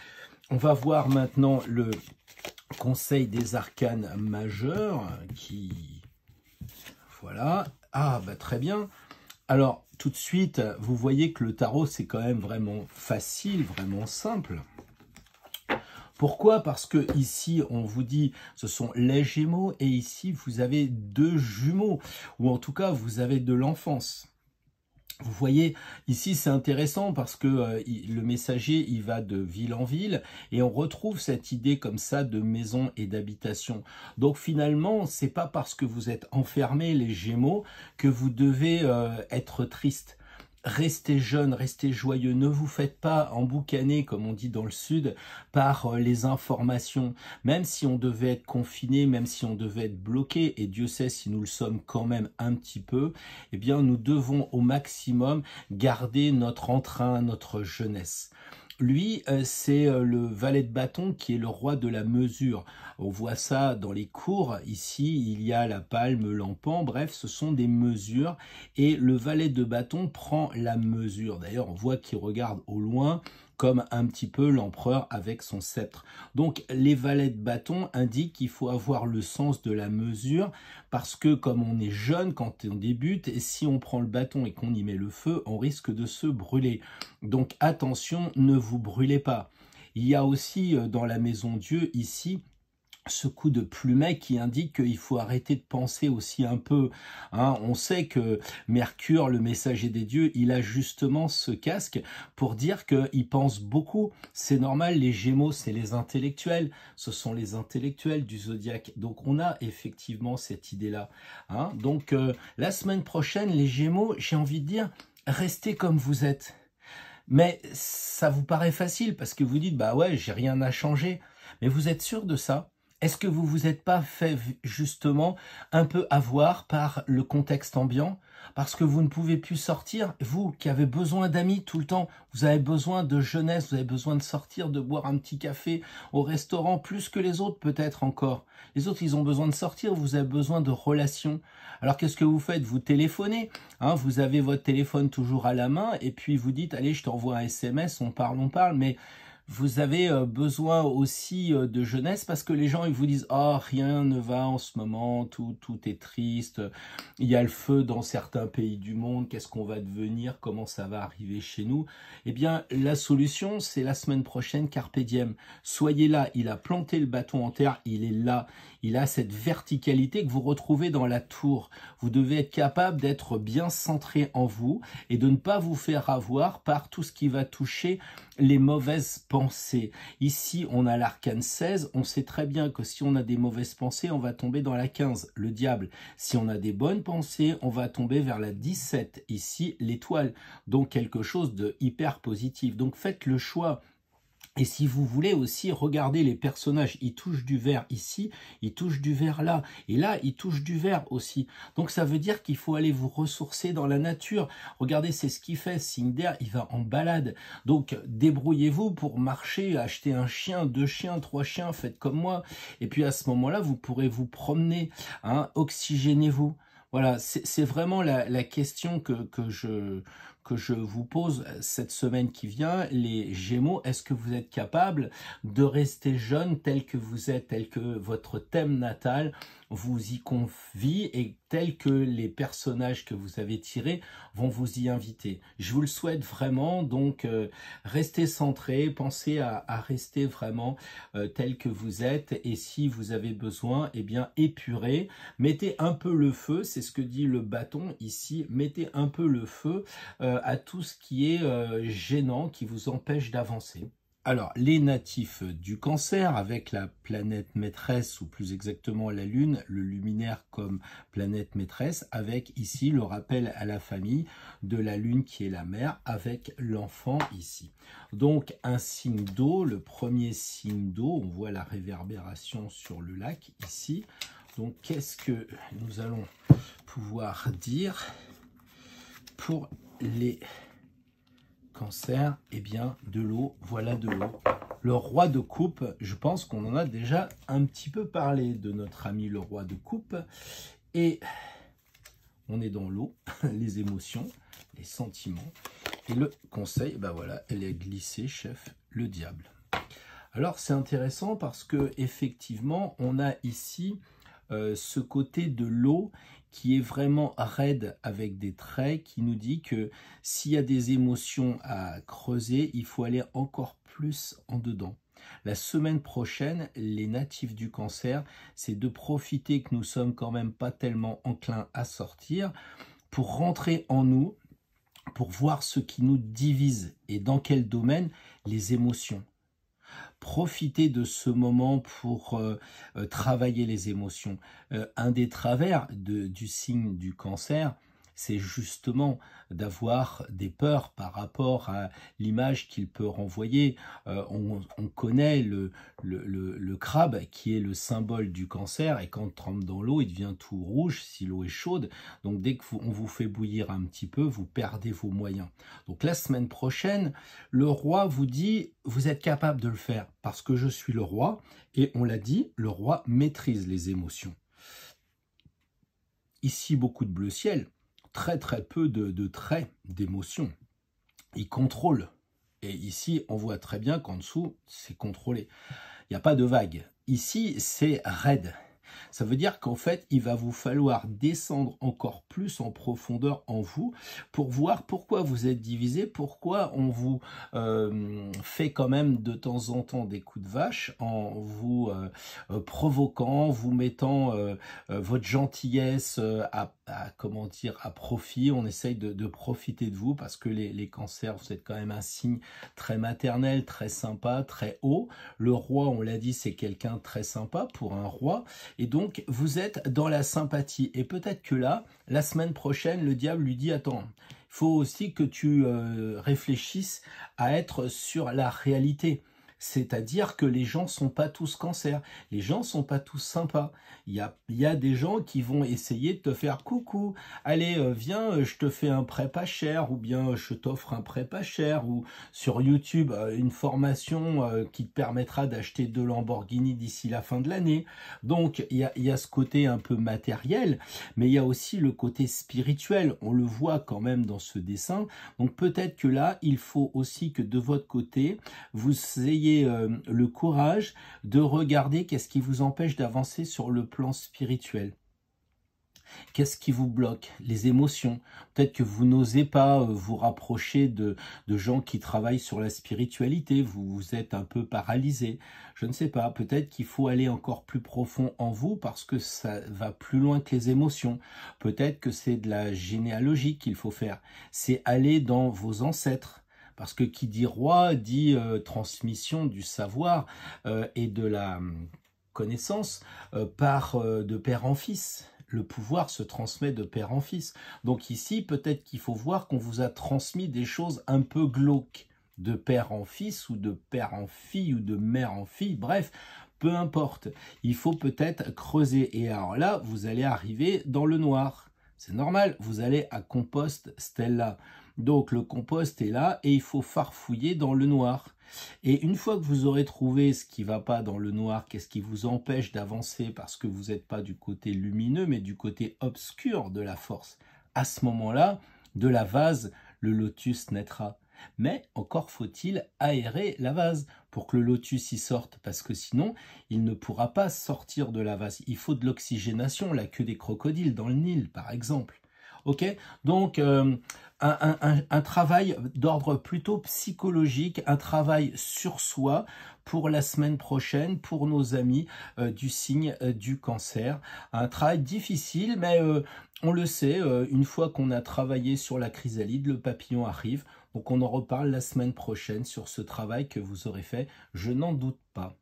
On va voir maintenant le conseil des arcanes majeurs qui... Voilà. Ah, bah très bien. Alors, tout de suite, vous voyez que le tarot, c'est quand même vraiment facile, vraiment simple. Pourquoi? Parce que ici, on vous dit, ce sont les Gémeaux, et ici, vous avez 2 jumeaux, ou en tout cas, vous avez de l'enfance. Vous voyez, ici c'est intéressant parce que le messager il va de ville en ville et on retrouve cette idée comme ça de maison et d'habitation. Donc finalement, c'est pas parce que vous êtes enfermés les Gémeaux que vous devez être triste. Restez jeunes, restez joyeux, ne vous faites pas emboucaner, comme on dit dans le sud, par les informations. Même si on devait être confiné, même si on devait être bloqué, et Dieu sait si nous le sommes quand même un petit peu, eh bien nous devons au maximum garder notre entrain, notre jeunesse. Lui, c'est le valet de bâton qui est le roi de la mesure. On voit ça dans les cours. Ici, il y a la palme, l'empan. Bref, ce sont des mesures. Et le valet de bâton prend la mesure. D'ailleurs, on voit qu'il regarde au loin comme un petit peu l'empereur avec son sceptre. Donc, les valets de bâton indiquent qu'il faut avoir le sens de la mesure parce que comme on est jeune quand on débute, et si on prend le bâton et qu'on y met le feu, on risque de se brûler. Donc, attention, ne vous brûlez pas. Il y a aussi dans la maison Dieu, ici, ce coup de plumet qui indique qu'il faut arrêter de penser aussi un peu. Hein. On sait que Mercure, le messager des dieux, il a justement ce casque pour dire qu'il pense beaucoup. C'est normal, les Gémeaux, c'est les intellectuels. Ce sont les intellectuels du zodiaque. Donc on a effectivement cette idée-là. Hein. Donc la semaine prochaine, les Gémeaux, j'ai envie de dire, restez comme vous êtes. Mais ça vous paraît facile parce que vous dites, bah ouais, j'ai rien à changer. Mais vous êtes sûr de ça ? Est-ce que vous vous êtes pas fait justement un peu avoir par le contexte ambiant? Parce que vous ne pouvez plus sortir, vous qui avez besoin d'amis tout le temps, vous avez besoin de jeunesse, vous avez besoin de sortir, de boire un petit café au restaurant, plus que les autres peut-être encore. Les autres, ils ont besoin de sortir, vous avez besoin de relations. Alors qu'est-ce que vous faites? Vous téléphonez, hein, vous avez votre téléphone toujours à la main et puis vous dites, allez, je t'envoie un SMS, on parle, mais... Vous avez besoin aussi de jeunesse parce que les gens ils vous disent « Oh, rien ne va en ce moment, tout est triste, il y a le feu dans certains pays du monde, qu'est-ce qu'on va devenir, comment ça va arriver chez nous ?» Eh bien, la solution, c'est la semaine prochaine, Carpe Diem. Soyez là, il a planté le bâton en terre, il est là. Il a cette verticalité que vous retrouvez dans la tour. Vous devez être capable d'être bien centré en vous et de ne pas vous faire avoir par tout ce qui va toucher les mauvaises pensées. Ici, on a l'arcane 16. On sait très bien que si on a des mauvaises pensées, on va tomber dans la 15, le diable. Si on a des bonnes pensées, on va tomber vers la 17, ici, l'étoile. Donc, quelque chose de hyper positif. Donc, faites le choix. Et si vous voulez aussi regarder les personnages, ils touchent du vert ici, ils touchent du vert là, et là, ils touchent du vert aussi. Donc ça veut dire qu'il faut aller vous ressourcer dans la nature. Regardez, c'est ce qu'il fait, Cinder, il va en balade. Donc débrouillez-vous pour marcher, acheter un chien, 2 chiens, 3 chiens, faites comme moi. Et puis à ce moment-là, vous pourrez vous promener, hein, oxygénez-vous. Voilà, c'est vraiment la question que je vous pose cette semaine qui vient, les Gémeaux. Est-ce que vous êtes capable de rester jeune tel que vous êtes, tel que votre thème natal vous y convie et tel que les personnages que vous avez tirés vont vous y inviter? Je vous le souhaite vraiment, donc restez centrés, pensez à rester vraiment tel que vous êtes, et si vous avez besoin, eh bien épurez, mettez un peu le feu, c'est ce que dit le bâton ici, mettez un peu le feu à tout ce qui est gênant, qui vous empêche d'avancer. Alors, les natifs du Cancer, avec la planète maîtresse, ou plus exactement la Lune, le luminaire comme planète maîtresse, avec ici le rappel à la famille de la Lune qui est la mère, avec l'enfant ici. Donc, un signe d'eau, le premier signe d'eau, on voit la réverbération sur le lac ici. Donc, qu'est-ce que nous allons pouvoir dire pour les Cancer? Eh bien, de l'eau, voilà de l'eau. Le roi de coupe, je pense qu'on en a déjà un petit peu parlé de notre ami le roi de coupe. Et on est dans l'eau, les émotions, les sentiments. Et le conseil, ben voilà, elle est glissée, chef, le diable. Alors, c'est intéressant parce que effectivement, on a ici ce côté de l'eau qui est vraiment raide avec des traits, qui nous dit que s'il y a des émotions à creuser, il faut aller encore plus en dedans. La semaine prochaine, les natifs du Cancer, c'est de profiter que nous sommes quand même pas tellement enclins à sortir pour rentrer en nous, pour voir ce qui nous divise et dans quel domaine, les émotions. Profitez de ce moment pour travailler les émotions. Un des travers du signe du Cancer, c'est justement d'avoir des peurs par rapport à l'image qu'il peut renvoyer. On connaît le crabe qui est le symbole du Cancer, et quand on trempe dans l'eau, il devient tout rouge si l'eau est chaude. Donc dès qu'on vous fait bouillir un petit peu, vous perdez vos moyens. Donc la semaine prochaine, le roi vous dit, vous êtes capable de le faire parce que je suis le roi, et on l'a dit, le roi maîtrise les émotions. Ici, beaucoup de bleu ciel. Très peu de traits d'émotion. Il contrôle. Et ici, on voit très bien qu'en dessous, c'est contrôlé. Il n'y a pas de vague. Ici, c'est raide. Ça veut dire qu'en fait, il va vous falloir descendre encore plus en profondeur en vous pour voir pourquoi vous êtes divisé, pourquoi on vous fait quand même de temps en temps des coups de vache en vous provoquant, vous mettant votre gentillesse comment dire, à profit. On essaye de profiter de vous parce que les cancers, vous êtes quand même un signe très maternel, très sympa, très haut. Le roi, on l'a dit, c'est quelqu'un de très sympa pour un roi. Et donc, vous êtes dans la sympathie. Et peut-être que là, la semaine prochaine, le diable lui dit, attends, il faut aussi que tu réfléchisses à être sur la réalité. C'est-à-dire que les gens sont pas tous Cancer, les gens sont pas tous sympas. Il y a des gens qui vont essayer de te faire coucou, allez viens, je te fais un prêt pas cher, ou bien je t'offre un prêt pas cher, ou sur YouTube une formation qui te permettra d'acheter 2 Lamborghini d'ici la fin de l'année. Donc il y a ce côté un peu matériel, mais il y a aussi le côté spirituel, on le voit quand même dans ce dessin. Donc peut-être que là, il faut aussi que de votre côté, vous ayez le courage de regarder qu'est-ce qui vous empêche d'avancer sur le plan spirituel. Qu'est-ce qui vous bloque? Les émotions. Peut-être que vous n'osez pas vous rapprocher de gens qui travaillent sur la spiritualité. Vous êtes un peu paralysé. Je ne sais pas. Peut-être qu'il faut aller encore plus profond en vous parce que ça va plus loin que les émotions. Peut-être que c'est de la généalogie qu'il faut faire. C'est aller dans vos ancêtres. Parce que qui dit roi dit transmission du savoir et de la connaissance de père en fils. Le pouvoir se transmet de père en fils. Donc ici, peut-être qu'il faut voir qu'on vous a transmis des choses un peu glauques, de père en fils ou de père en fille ou de mère en fille, bref, peu importe. Il faut peut-être creuser. Et alors là, vous allez arriver dans le noir. C'est normal, vous allez à Compost Stella. Donc le compost est là et il faut farfouiller dans le noir. Et une fois que vous aurez trouvé ce qui ne va pas dans le noir, qu'est-ce qui vous empêche d'avancer parce que vous n'êtes pas du côté lumineux mais du côté obscur de la force, à ce moment-là, de la vase, le lotus naîtra. Mais encore faut-il aérer la vase pour que le lotus y sorte, parce que sinon, il ne pourra pas sortir de la vase. Il faut de l'oxygénation, la queue des crocodiles dans le Nil, par exemple. Ok, donc un travail d'ordre plutôt psychologique, un travail sur soi pour la semaine prochaine, pour nos amis du signe du Cancer. Un travail difficile, mais on le sait, une fois qu'on a travaillé sur la chrysalide, le papillon arrive. Donc on en reparle la semaine prochaine sur ce travail que vous aurez fait, je n'en doute pas.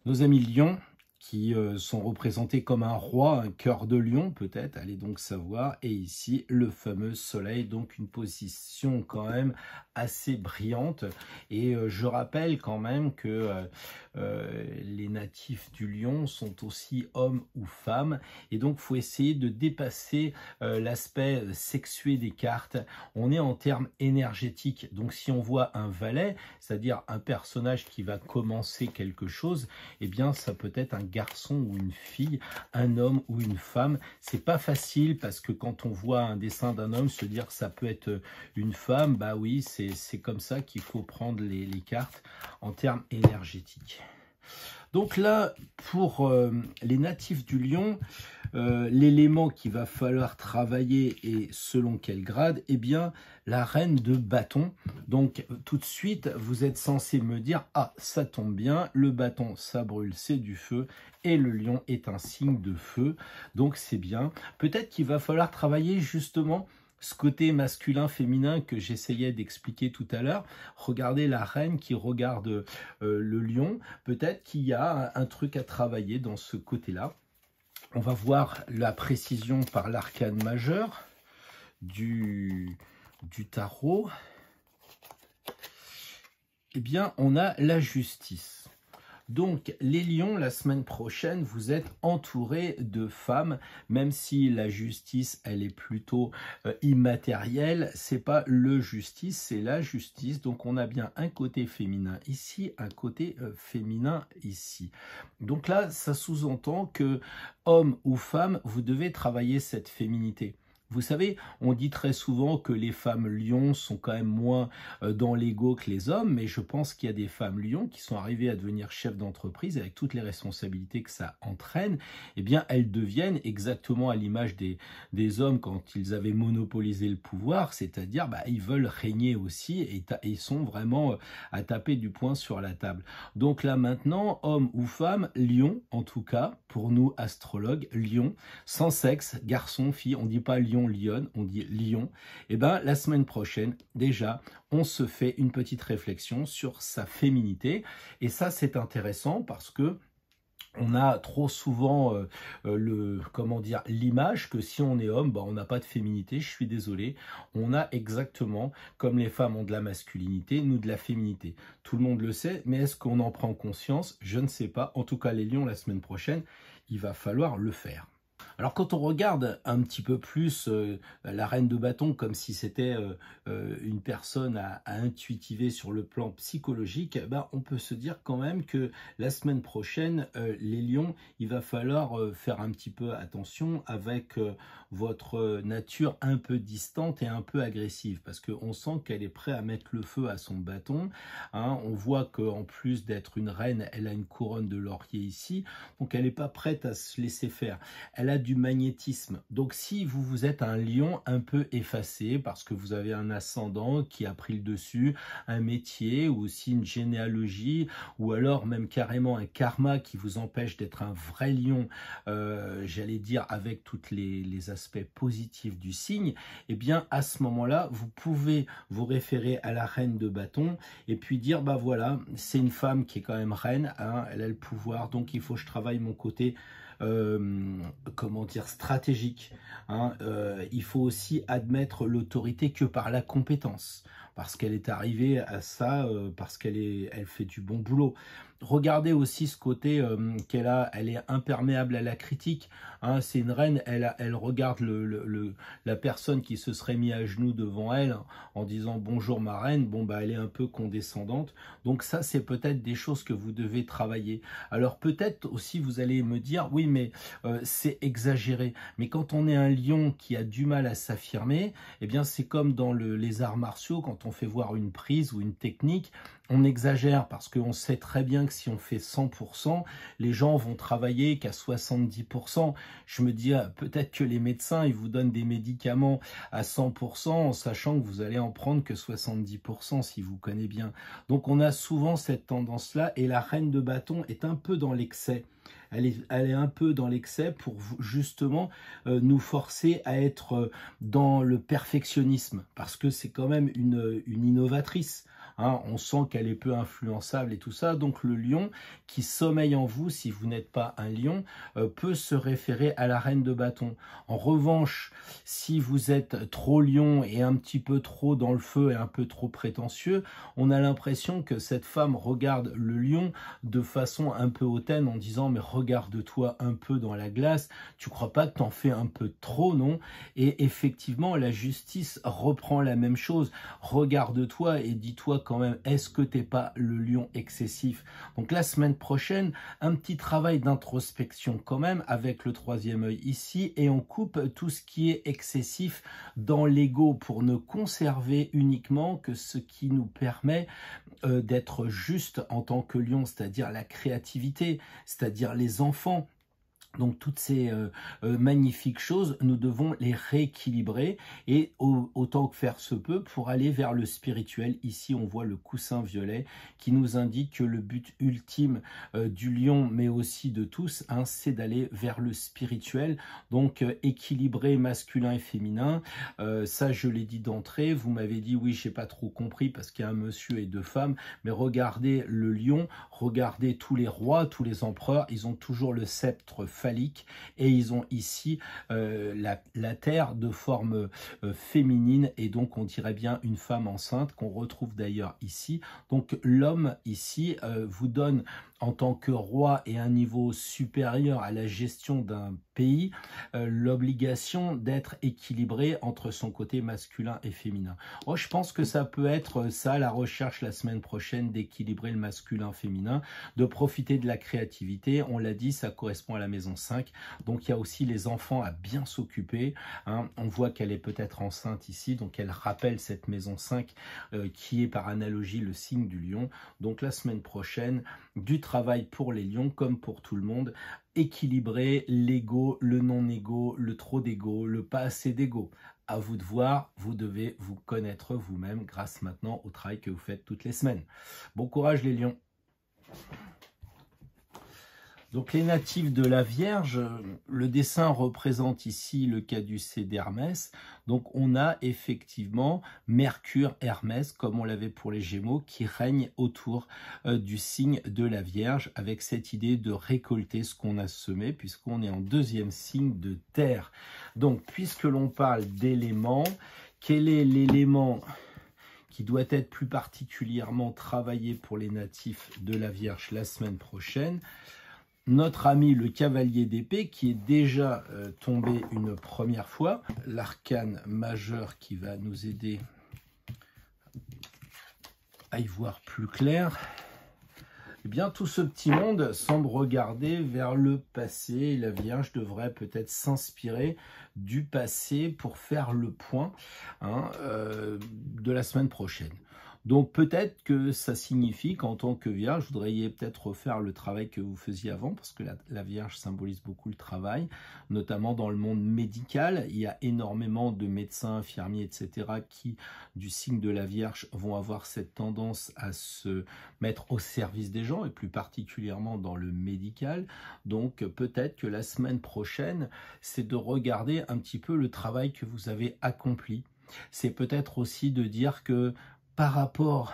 Nos amis lions, qui sont représentés comme un roi, un cœur de lion peut-être, allez donc savoir. Et ici, le fameux soleil, donc une position quand même assez brillante. Et je rappelle quand même que les natifs du lion sont aussi hommes ou femmes. Et donc, il faut essayer de dépasser l'aspect sexué des cartes. On est en termes énergétiques. Donc, si on voit un valet, c'est-à-dire un personnage qui va commencer quelque chose, eh bien, ça peut être un garçon ou une fille, un homme ou une femme. C'est pas facile parce que quand on voit un dessin d'un homme, se dire que ça peut être une femme, bah oui, c'est comme ça qu'il faut prendre les cartes en termes énergétiques. Donc là, pour les natifs du lion, l'élément qu'il va falloir travailler et selon quel grade, eh bien, la reine de bâton. Donc, tout de suite, vous êtes censé me dire, ah, ça tombe bien, le bâton, ça brûle, c'est du feu, et le lion est un signe de feu, donc c'est bien. Peut-être qu'il va falloir travailler justement ce côté masculin-féminin que j'essayais d'expliquer tout à l'heure. Regardez la reine qui regarde le lion. Peut-être qu'il y a un truc à travailler dans ce côté-là. On va voir la précision par l'arcane majeur du tarot. Eh bien, on a la justice. Donc, les lions, la semaine prochaine, vous êtes entourés de femmes, même si la justice, elle est plutôt immatérielle, c'est pas le justice, c'est la justice. Donc, on a bien un côté féminin ici, un côté féminin ici. Donc là, ça sous-entend que, homme ou femme, vous devez travailler cette féminité. Vous savez, on dit très souvent que les femmes lions sont quand même moins dans l'ego que les hommes, mais je pense qu'il y a des femmes lions qui sont arrivées à devenir chefs d'entreprise avec toutes les responsabilités que ça entraîne. Eh bien, elles deviennent exactement à l'image des hommes quand ils avaient monopolisé le pouvoir, c'est-à-dire ils veulent régner aussi et ils sont vraiment à taper du poing sur la table. Donc là maintenant, homme ou femme, lion en tout cas, pour nous astrologues, lion, sans sexe, garçon, fille, on ne dit pas lion, lionne, on dit lion. Et bien la semaine prochaine, déjà, on se fait une petite réflexion sur sa féminité. Et ça, c'est intéressant parce que on a trop souvent l'image que si on est homme, on n'a pas de féminité, je suis désolé. On a exactement, comme les femmes ont de la masculinité, nous de la féminité. Tout le monde le sait, mais est-ce qu'on en prend conscience? Je ne sais pas. En tout cas, les lions, la semaine prochaine, il va falloir le faire. Alors quand on regarde un petit peu plus la reine de bâton comme si c'était une personne à intuitiver sur le plan psychologique, on peut se dire quand même que la semaine prochaine, les lions, il va falloir faire un petit peu attention avec votre nature un peu distante et un peu agressive parce qu'on sent qu'elle est prête à mettre le feu à son bâton. Hein. On voit qu'en plus d'être une reine, elle a une couronne de laurier ici, donc elle n'est pas prête à se laisser faire. Elle a du magnétisme. Donc si vous êtes un lion un peu effacé parce que vous avez un ascendant qui a pris le dessus, un métier ou aussi une généalogie ou alors même carrément un karma qui vous empêche d'être un vrai lion, j'allais dire avec tous les aspects positifs du signe, eh bien à ce moment-là, vous pouvez vous référer à la reine de bâton et puis dire voilà, c'est une femme qui est quand même reine, hein, elle a le pouvoir, donc il faut que je travaille mon côté stratégique. Hein. Il faut aussi admettre l'autorité que par la compétence, parce qu'elle est arrivée à ça, parce elle fait du bon boulot. Regardez aussi ce côté qu'elle a, elle est imperméable à la critique. Hein, c'est une reine, elle regarde la personne qui se serait mis à genoux devant elle en disant bonjour ma reine. Elle est un peu condescendante. Donc ça, c'est peut-être des choses que vous devez travailler. Alors peut-être aussi vous allez me dire oui, mais c'est exagéré. Mais quand on est un lion qui a du mal à s'affirmer, eh bien c'est comme dans les arts martiaux quand on fait voir une prise ou une technique. On exagère parce qu'on sait très bien que si on fait 100%, les gens vont travailler qu'à 70%. Je me dis, peut-être que les médecins, ils vous donnent des médicaments à 100% en sachant que vous allez en prendre que 70% si vous connaissez bien. Donc on a souvent cette tendance-là et la reine de bâton est un peu dans l'excès. Elle est un peu dans l'excès pour justement nous forcer à être dans le perfectionnisme parce que c'est quand même une innovatrice. Hein, on sent qu'elle est peu influençable et tout ça. Donc le lion qui sommeille en vous, si vous n'êtes pas un lion, peut se référer à la reine de bâton. En revanche, si vous êtes trop lion et un petit peu trop dans le feu et un peu trop prétentieux, on a l'impression que cette femme regarde le lion de façon un peu hautaine en disant mais regarde-toi un peu dans la glace, tu crois pas que t'en fais un peu trop, non? Et effectivement, la justice reprend la même chose. Regarde-toi et dis-toi quand même, est-ce que t'es pas le lion excessif? Donc la semaine prochaine, un petit travail d'introspection quand même avec le troisième œil ici et on coupe tout ce qui est excessif dans l'ego pour ne conserver uniquement que ce qui nous permet d'être juste en tant que lion, c'est-à-dire la créativité, c'est-à-dire les enfants. Donc toutes ces magnifiques choses, nous devons les rééquilibrer et autant que faire se peut pour aller vers le spirituel. Ici, on voit le coussin violet qui nous indique que le but ultime du lion, mais aussi de tous, hein, c'est d'aller vers le spirituel. Donc équilibrer masculin et féminin, ça je l'ai dit d'entrée. Vous m'avez dit oui, j'ai pas trop compris parce qu'il y a un monsieur et deux femmes, mais regardez le lion, regardez tous les rois, tous les empereurs, ils ont toujours le sceptre phallique et ils ont ici la terre de forme féminine et donc on dirait bien une femme enceinte qu'on retrouve d'ailleurs ici. Donc l'homme ici vous donne en tant que roi et un niveau supérieur à la gestion d'un pays, l'obligation d'être équilibré entre son côté masculin et féminin. Oh, je pense que ça peut être ça, la recherche la semaine prochaine, d'équilibrer le masculin-féminin, de profiter de la créativité. On l'a dit, ça correspond à la maison 5. Donc, il y a aussi les enfants à bien s'occuper. Hein. On voit qu'elle est peut-être enceinte ici, donc elle rappelle cette maison 5 qui est par analogie le signe du lion. Donc, la semaine prochaine, du travail pour les lions comme pour tout le monde, équilibrer l'ego, le non-ego, le trop d'ego, le pas assez d'ego. À vous de voir, vous devez vous connaître vous-même grâce maintenant au travail que vous faites toutes les semaines. Bon courage les lions. Donc les natifs de la Vierge, le dessin représente ici le caducée d'Hermès. Donc on a effectivement Mercure, Hermès, comme on l'avait pour les Gémeaux, qui règne autour du signe de la Vierge, avec cette idée de récolter ce qu'on a semé, puisqu'on est en deuxième signe de terre. Donc puisque l'on parle d'éléments, quel est l'élément qui doit être plus particulièrement travaillé pour les natifs de la Vierge la semaine prochaine? Notre ami le cavalier d'épée qui est déjà tombé une première fois, l'arcane majeur qui va nous aider à y voir plus clair. Eh bien, tout ce petit monde semble regarder vers le passé. La Vierge devrait peut-être s'inspirer du passé pour faire le point de la semaine prochaine. Donc peut-être que ça signifie qu'en tant que Vierge, vous voudriez peut-être refaire le travail que vous faisiez avant, parce que la Vierge symbolise beaucoup le travail, notamment dans le monde médical. Il y a énormément de médecins, infirmiers, etc. qui, du signe de la Vierge, vont avoir cette tendance à se mettre au service des gens, et plus particulièrement dans le médical. Donc peut-être que la semaine prochaine, c'est de regarder un petit peu le travail que vous avez accompli. C'est peut-être aussi de dire que par rapport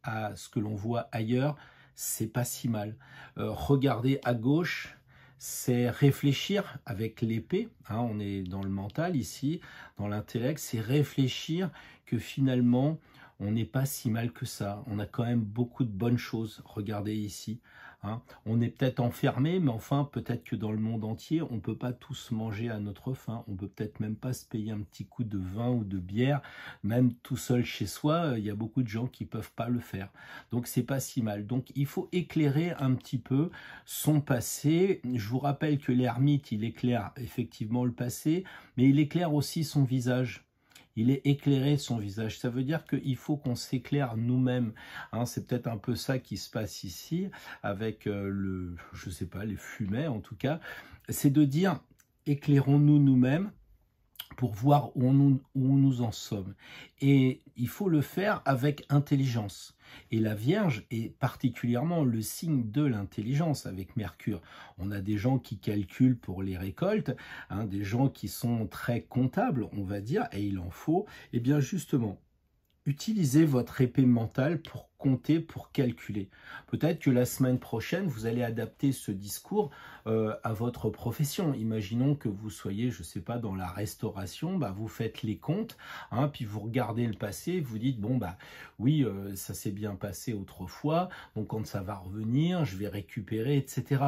à ce que l'on voit ailleurs, c'est pas si mal. Regarder à gauche, c'est réfléchir avec l'épée. Hein, on est dans le mental ici, dans l'intellect. C'est réfléchir que finalement, on n'est pas si mal que ça. On a quand même beaucoup de bonnes choses. Regardez ici. Hein. On est peut-être enfermé, mais enfin, peut-être que dans le monde entier, on ne peut pas tous manger à notre faim. On peut peut-être même pas se payer un petit coup de vin ou de bière, même tout seul chez soi. Il y a beaucoup de gens qui ne peuvent pas le faire. Donc, c'est pas si mal. Donc, il faut éclairer un petit peu son passé. Je vous rappelle que l'ermite, il éclaire effectivement le passé, mais il éclaire aussi son visage. Il est éclairé son visage. Ça veut dire qu'il faut qu'on s'éclaire nous-mêmes. Hein, c'est peut-être un peu ça qui se passe ici avec je sais pas, les fumets en tout cas. C'est de dire, éclairons-nous nous-mêmes pour voir où nous en sommes. Et il faut le faire avec intelligence. Et la Vierge est particulièrement le signe de l'intelligence avec Mercure. On a des gens qui calculent pour les récoltes, hein, des gens qui sont très comptables, on va dire, et il en faut. Et bien justement, utilisez votre épée mentale pour compter, pour calculer. Peut-être que la semaine prochaine, vous allez adapter ce discours à votre profession. Imaginons que vous soyez, je ne sais pas, dans la restauration, bah, vous faites les comptes, hein, puis vous regardez le passé, vous dites, bon, bah oui, ça s'est bien passé autrefois, donc quand ça va revenir, je vais récupérer, etc.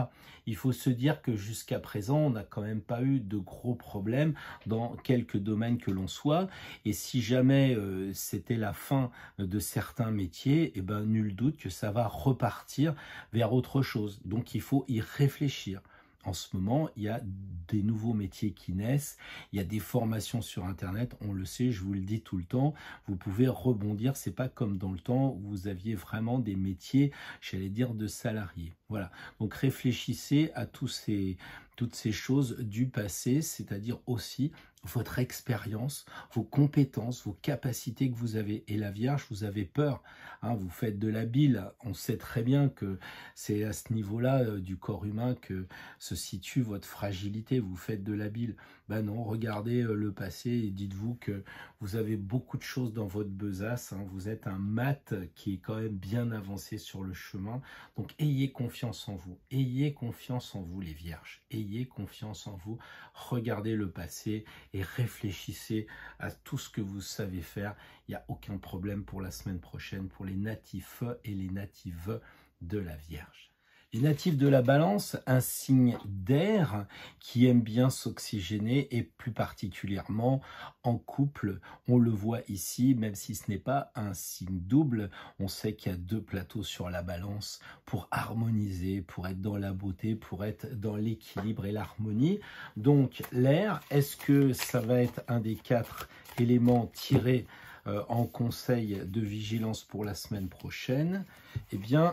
Il faut se dire que jusqu'à présent, on n'a quand même pas eu de gros problèmes dans quelques domaines que l'on soit, et si jamais c'était la fin de certains métiers, eh ben, nul doute que ça va repartir vers autre chose. Donc il faut y réfléchir. En ce moment, il y a des nouveaux métiers qui naissent, il y a des formations sur Internet, on le sait, je vous le dis tout le temps, vous pouvez rebondir, c'est pas comme dans le temps où vous aviez vraiment des métiers, j'allais dire, de salariés. Voilà, donc réfléchissez à toutes ces choses du passé, c'est-à-dire aussi votre expérience, vos compétences, vos capacités que vous avez. Et la Vierge, vous avez peur, hein, vous faites de la bile, on sait très bien que c'est à ce niveau-là du corps humain que se situe votre fragilité, vous faites de la bile. Ben non, regardez le passé et dites-vous que vous avez beaucoup de choses dans votre besace, hein, vous êtes un mat qui est quand même bien avancé sur le chemin, donc ayez confiance en vous, ayez confiance en vous les Vierges, ayez confiance en vous, regardez le passé et réfléchissez à tout ce que vous savez faire. Il n'y a aucun problème pour la semaine prochaine pour les natifs et les natives de la Vierge. Les natifs de la Balance, un signe d'air qui aime bien s'oxygéner et plus particulièrement en couple. On le voit ici, même si ce n'est pas un signe double, on sait qu'il y a 2 plateaux sur la Balance pour harmoniser, pour être dans la beauté, pour être dans l'équilibre et l'harmonie. Donc l'air, est-ce que ça va être un des 4 éléments tirés en conseil de vigilance pour la semaine prochaine? Eh bien,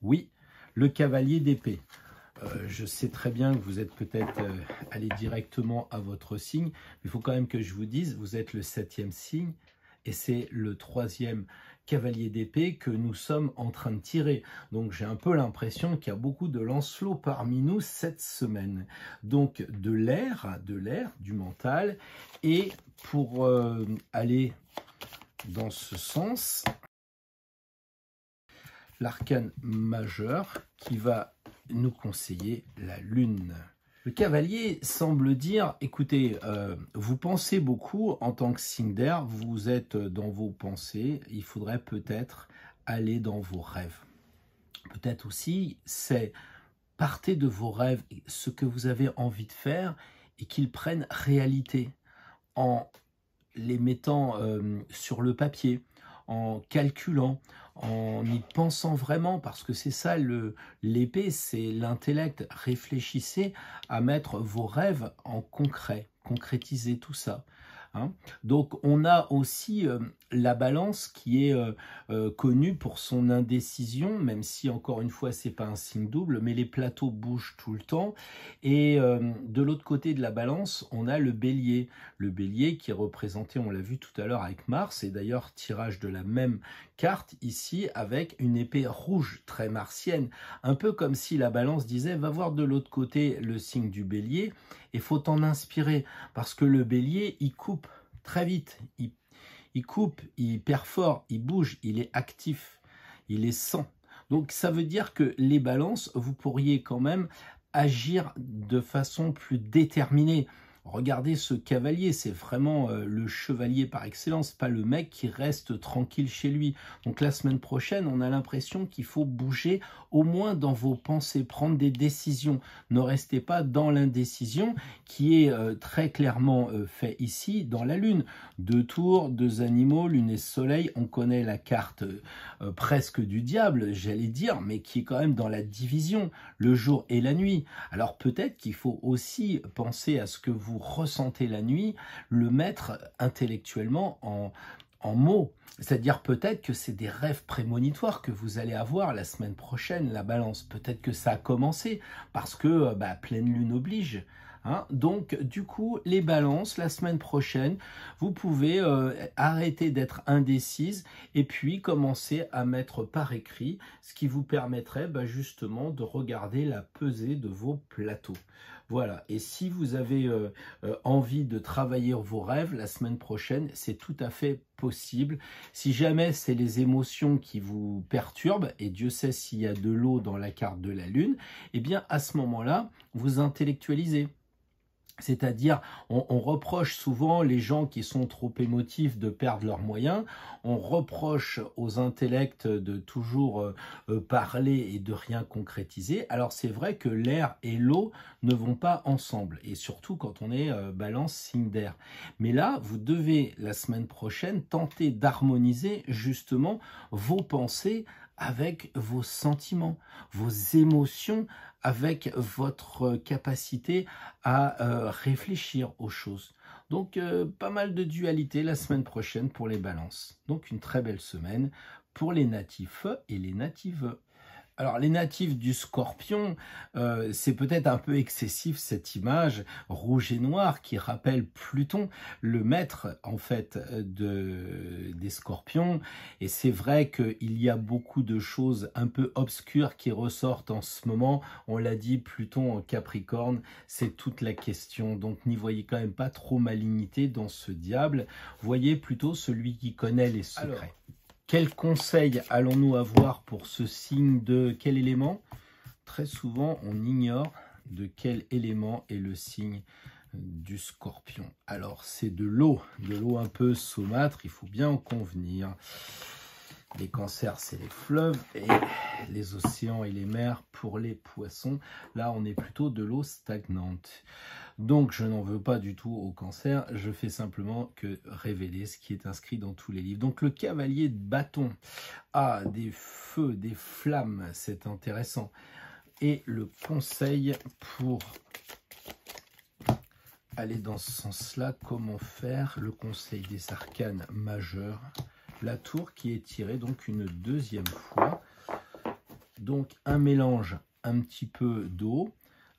oui. Le cavalier d'épée. Je sais très bien que vous êtes peut-être allé directement à votre signe, mais il faut quand même que je vous dise, vous êtes le 7e signe et c'est le 3e cavalier d'épée que nous sommes en train de tirer. Donc j'ai un peu l'impression qu'il y a beaucoup de Lancelot parmi nous cette semaine. Donc de l'air, du mental, et pour aller dans ce sens, l'arcane majeur qui va nous conseiller la lune. Le cavalier semble dire, écoutez, vous pensez beaucoup en tant que signe d'air, vous êtes dans vos pensées, il faudrait peut-être aller dans vos rêves. Peut-être aussi, c'est partez de vos rêves, ce que vous avez envie de faire, et qu'ils prennent réalité en les mettant sur le papier, en calculant, en y pensant vraiment, parce que c'est ça l'épée, c'est l'intellect. Réfléchissez à mettre vos rêves en concret, concrétiser tout ça. Hein. Donc on a aussi la Balance qui est connue pour son indécision, même si encore une fois c'est pas un signe double, mais les plateaux bougent tout le temps. Et de l'autre côté de la Balance, on a le Bélier. Le Bélier qui est représenté, on l'a vu tout à l'heure avec Mars, et d'ailleurs tirage de la même carte ici avec une épée rouge très martienne, un peu comme si la Balance disait va voir de l'autre côté le signe du Bélier et faut t'en inspirer, parce que le Bélier il coupe très vite, il coupe, il perfore, il bouge, il est actif, il est sang. Donc ça veut dire que les Balances, vous pourriez quand même agir de façon plus déterminée. Regardez ce cavalier, c'est vraiment le chevalier par excellence, pas le mec qui reste tranquille chez lui. Donc la semaine prochaine, on a l'impression qu'il faut bouger au moins dans vos pensées, prendre des décisions. Ne restez pas dans l'indécision qui est très clairement fait ici dans la Lune. 2 tours, 2 animaux, Lune et Soleil, on connaît la carte presque du diable, j'allais dire, mais qui est quand même dans la division, le jour et la nuit. Alors peut-être qu'il faut aussi penser à ce que vous ressentez la nuit, le mettre intellectuellement en mots. C'est-à-dire peut-être que c'est des rêves prémonitoires que vous allez avoir la semaine prochaine, la Balance. Peut-être que ça a commencé parce que pleine lune oblige. Hein. Donc du coup, les Balances, la semaine prochaine, vous pouvez arrêter d'être indécise et puis commencer à mettre par écrit, ce qui vous permettrait justement de regarder la pesée de vos plateaux. Voilà, et si vous avez envie de travailler vos rêves la semaine prochaine, c'est tout à fait possible. Si jamais c'est les émotions qui vous perturbent, et Dieu sait s'il y a de l'eau dans la carte de la Lune, eh bien à ce moment-là, vous intellectualisez. C'est-à-dire, on reproche souvent les gens qui sont trop émotifs de perdre leurs moyens, on reproche aux intellects de toujours parler et de rien concrétiser. Alors c'est vrai que l'air et l'eau ne vont pas ensemble, et surtout quand on est Balance, signe d'air. Mais là, vous devez, la semaine prochaine, tenter d'harmoniser justement vos pensées avec vos sentiments, vos émotions, avec votre capacité à réfléchir aux choses. Donc, pas mal de dualité la semaine prochaine pour les balances. Donc, une très belle semaine pour les natifs et les natives. Alors, les natifs du Scorpion, c'est peut-être un peu excessif cette image rouge et noire qui rappelle Pluton, le maître en fait des Scorpions. Et c'est vrai qu'il y a beaucoup de choses un peu obscures qui ressortent en ce moment. On l'a dit, Pluton en Capricorne, c'est toute la question. Donc, n'y voyez quand même pas trop malignité dans ce diable. Voyez plutôt celui qui connaît les secrets. Alors, quel conseil allons-nous avoir pour ce signe de quel élément? Très souvent, on ignore de quel élément est le signe du Scorpion. Alors, c'est de l'eau un peu saumâtre, il faut bien en convenir. Les cancers, c'est les fleuves et les océans et les mers pour les poissons. Là, on est plutôt de l'eau stagnante. Donc, je n'en veux pas du tout au cancer. Je fais simplement que révéler ce qui est inscrit dans tous les livres. Donc, le cavalier de bâton a des feux, des flammes. C'est intéressant. Et le conseil pour aller dans ce sens-là, comment faire? Le conseil des arcanes majeurs. La tour qui est tirée donc une deuxième fois. Donc un mélange un petit peu d'eau,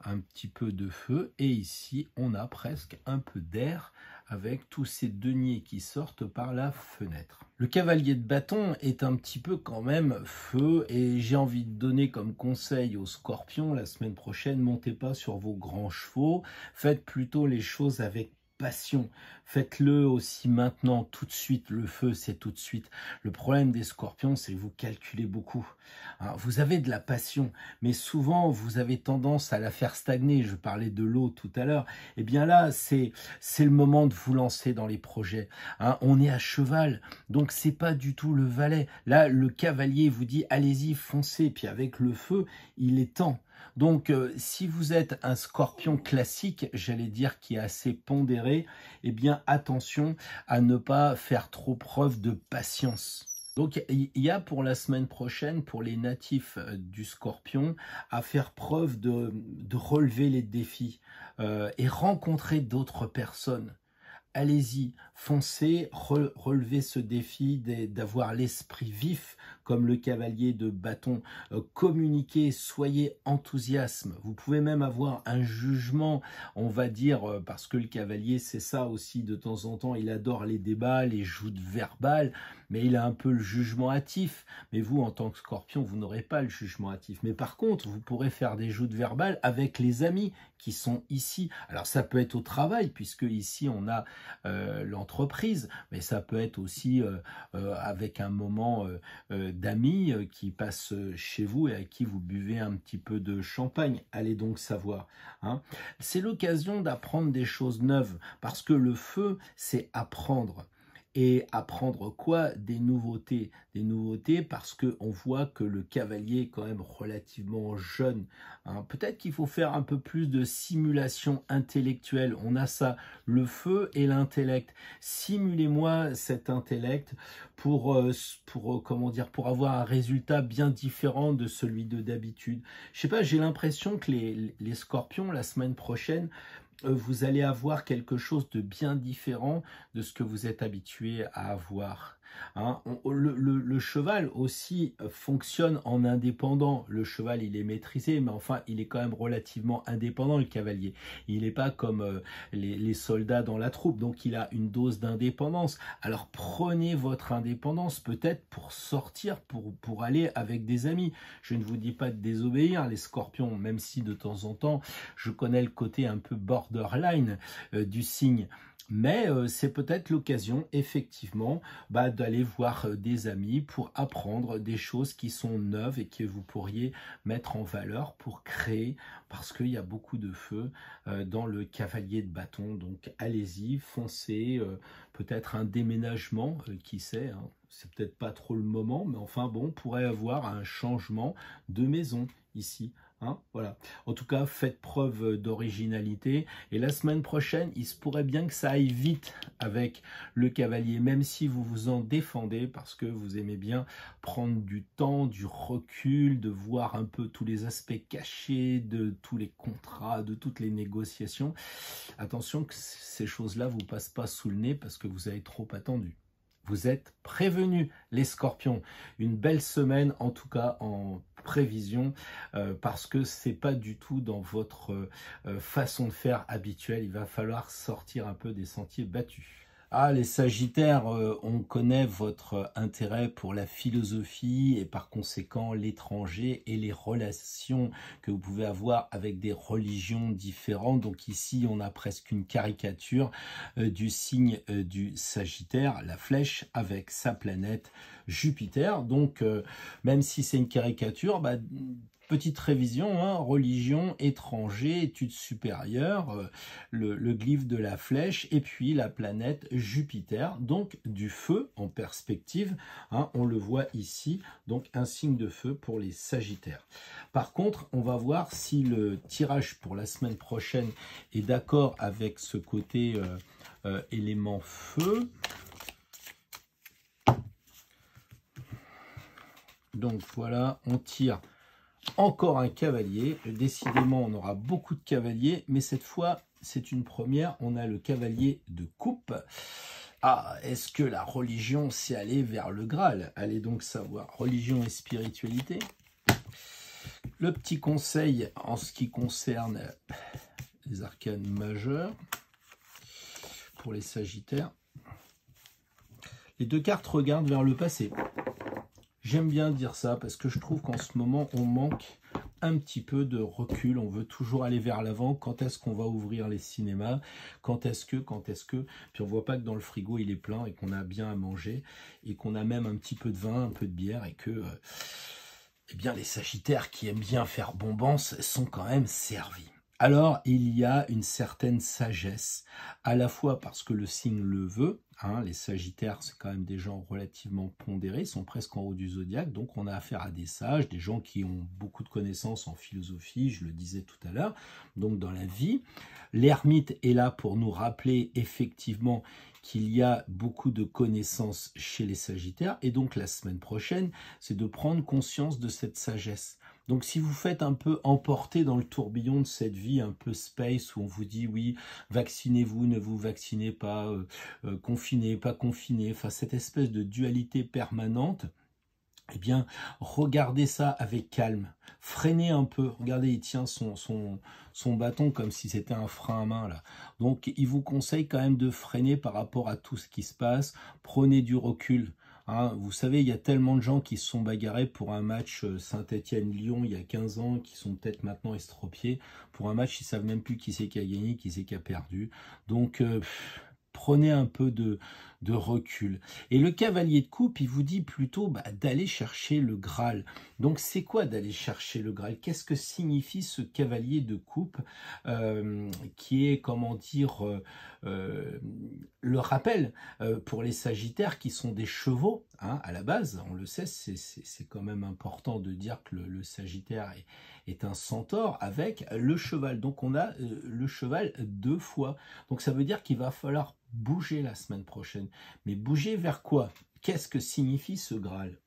un petit peu de feu. Et ici, on a presque un peu d'air avec tous ces deniers qui sortent par la fenêtre. Le cavalier de bâton est un petit peu quand même feu. Et j'ai envie de donner comme conseil aux scorpions la semaine prochaine, montez pas sur vos grands chevaux. Faites plutôt les choses avec passion. Faites-le aussi maintenant, tout de suite. Le feu, c'est tout de suite. Le problème des scorpions, c'est que vous calculez beaucoup. Hein, vous avez de la passion, mais souvent, vous avez tendance à la faire stagner. Je parlais de l'eau tout à l'heure. Eh bien là, c'est le moment de vous lancer dans les projets. Hein, on est à cheval, donc c'est pas du tout le valet. Là, le cavalier vous dit, allez-y, foncez. Puis avec le feu, il est temps. Donc, si vous êtes un scorpion classique, j'allais dire qui est assez pondéré, eh bien, attention à ne pas faire trop preuve de patience. Donc, il y a pour la semaine prochaine, pour les natifs du Scorpion, à faire preuve de relever les défis et rencontrer d'autres personnes. Allez-y, foncez, relevez ce défi d'avoir l'esprit vif comme le cavalier de bâton. Communiquez, soyez enthousiasme. Vous pouvez même avoir un jugement, on va dire, parce que le cavalier, c'est ça aussi, de temps en temps, il adore les débats, les joutes verbales, mais il a un peu le jugement hâtif. Mais vous, en tant que scorpion, vous n'aurez pas le jugement hâtif. Mais par contre, vous pourrez faire des joutes verbales avec les amis qui sont ici. Alors, ça peut être au travail, puisque ici, on a l'entreprise, mais ça peut être aussi avec un moment d'amis qui passent chez vous et à qui vous buvez un petit peu de champagne. Allez donc savoir. Hein. C'est l'occasion d'apprendre des choses neuves, parce que le feu, c'est apprendre. Et apprendre quoi? Des nouveautés. Des nouveautés parce qu'on voit que le cavalier est quand même relativement jeune. Hein. Peut-être qu'il faut faire un peu plus de simulation intellectuelle. On a ça, le feu et l'intellect. Simulez-moi cet intellect pour avoir un résultat bien différent de celui de d'habitude. Je sais pas, j'ai l'impression que les scorpions, la semaine prochaine, vous allez avoir quelque chose de bien différent de ce que vous êtes habitué à avoir. Hein, le cheval aussi fonctionne en indépendant. Le cheval, il est maîtrisé, mais enfin, il est quand même relativement indépendant, le cavalier. Il n'est pas comme les soldats dans la troupe, donc il a une dose d'indépendance. Alors, prenez votre indépendance peut-être pour sortir, pour aller avec des amis. Je ne vous dis pas de désobéir, les scorpions, même si de temps en temps, je connais le côté un peu borderline du signe. Mais c'est peut-être l'occasion, effectivement, d'aller voir des amis pour apprendre des choses qui sont neuves et que vous pourriez mettre en valeur pour créer, parce qu'il y a beaucoup de feu dans le cavalier de bâton. Donc allez-y, foncez, peut-être un déménagement, qui sait, hein. c'est peut-être pas trop le moment, mais enfin bon, on pourrait avoir un changement de maison ici. Hein, voilà. En tout cas, faites preuve d'originalité. Et la semaine prochaine, il se pourrait bien que ça aille vite avec le cavalier, même si vous vous en défendez, parce que vous aimez bien prendre du temps, du recul, de voir un peu tous les aspects cachés, de tous les contrats, de toutes les négociations. Attention que ces choses-là ne vous passent pas sous le nez parce que vous avez trop attendu. Vous êtes prévenus, les scorpions. Une belle semaine, en tout cas en prévision, parce que c'est pas du tout dans votre façon de faire habituelle. Il va falloir sortir un peu des sentiers battus. Ah, les Sagittaires, on connaît votre intérêt pour la philosophie et par conséquent l'étranger et les relations que vous pouvez avoir avec des religions différentes. Donc ici, on a presque une caricature du signe du Sagittaire, la flèche avec sa planète Jupiter. Donc, même si c'est une caricature, petite révision, hein, religion, étranger, études supérieures, le glyphe de la flèche et puis la planète Jupiter, donc du feu en perspective, hein, on le voit ici, donc un signe de feu pour les Sagittaires. Par contre, on va voir si le tirage pour la semaine prochaine est d'accord avec ce côté élément feu. Donc voilà, on tire encore un cavalier. Décidément, on aura beaucoup de cavaliers, mais cette fois, c'est une première. On a le cavalier de coupe. Ah, est-ce que la religion s'est allée vers le Graal? Allez donc savoir. Religion et spiritualité. Le petit conseil en ce qui concerne les arcanes majeures pour les Sagittaires. Les deux cartes regardent vers le passé. J'aime bien dire ça parce que je trouve qu'en ce moment, on manque un petit peu de recul. On veut toujours aller vers l'avant. Quand est-ce qu'on va ouvrir les cinémas? Quand est-ce que? Puis on voit pas que dans le frigo, il est plein et qu'on a bien à manger et qu'on a même un petit peu de vin, un peu de bière et que eh bien, les Sagittaires qui aiment bien faire bombance sont quand même servis. Alors, il y a une certaine sagesse, à la fois parce que le signe le veut, hein, les Sagittaires, c'est quand même des gens relativement pondérés, ils sont presque en haut du zodiaque, donc on a affaire à des sages, des gens qui ont beaucoup de connaissances en philosophie, je le disais tout à l'heure, donc dans la vie. L'ermite est là pour nous rappeler effectivement qu'il y a beaucoup de connaissances chez les Sagittaires, et donc la semaine prochaine, c'est de prendre conscience de cette sagesse. Donc si vous faites un peu emporter dans le tourbillon de cette vie un peu space où on vous dit oui, vaccinez-vous, ne vous vaccinez pas, confinez, pas confinez, enfin cette espèce de dualité permanente, eh bien regardez ça avec calme, freinez un peu, regardez il tient son bâton comme si c'était un frein à main là. Donc il vous conseille quand même de freiner par rapport à tout ce qui se passe, prenez du recul. Hein, vous savez, il y a tellement de gens qui se sont bagarrés pour un match Saint-Étienne-Lyon il y a 15 ans, qui sont peut-être maintenant estropiés. Pour un match, ils ne savent même plus qui c'est qui a gagné, qui c'est qui a perdu. Donc, prenez un peu de recul. Et le cavalier de coupe, il vous dit plutôt d'aller chercher le Graal. Donc, c'est quoi d'aller chercher le Graal? Qu'est-ce que signifie ce cavalier de coupe qui est, comment dire, le rappel pour les Sagittaires qui sont des chevaux, hein, à la base, on le sait, c'est quand même important de dire que le Sagittaire est un centaure avec le cheval. Donc on a le cheval 2 fois. Donc ça veut dire qu'il va falloir bouger la semaine prochaine. Mais bouger vers quoi? Qu'est-ce que signifie ce Graal?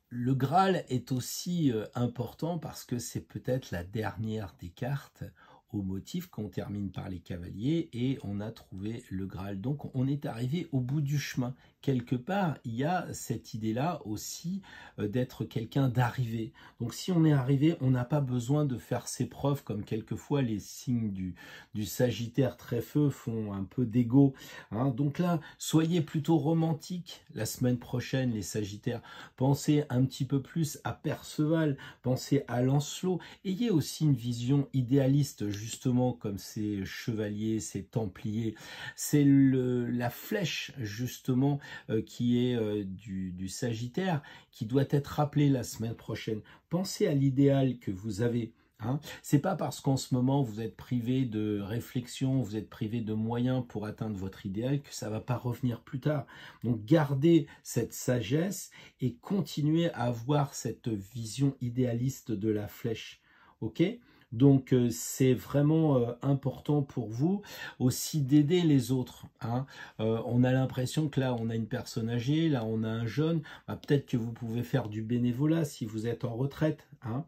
Le Graal est aussi important parce que c'est peut-être la dernière des cartes au motif qu'on termine par les cavaliers et on a trouvé le Graal. Donc on est arrivé au bout du chemin. Quelque part, il y a cette idée-là aussi d'être quelqu'un d'arrivé. Donc si on est arrivé, on n'a pas besoin de faire ses preuves comme quelquefois les signes du Sagittaire très feu font un peu d'ego. Hein. Donc là, soyez plutôt romantique la semaine prochaine, les Sagittaires. Pensez un petit peu plus à Perceval, pensez à Lancelot. Ayez aussi une vision idéaliste, justement, comme ces chevaliers, ces templiers. C'est la flèche, justement, qui est du Sagittaire, qui doit être rappelée la semaine prochaine. Pensez à l'idéal que vous avez, Hein. C'est pas parce qu'en ce moment vous êtes privé de réflexion, vous êtes privé de moyens pour atteindre votre idéal que ça va pas revenir plus tard. Donc gardez cette sagesse et continuez à avoir cette vision idéaliste de la flèche. Ok ? Donc c'est vraiment important pour vous aussi d'aider les autres. Hein. On a l'impression que là on a une personne âgée, là on a un jeune. Bah, peut-être que vous pouvez faire du bénévolat si vous êtes en retraite. Hein.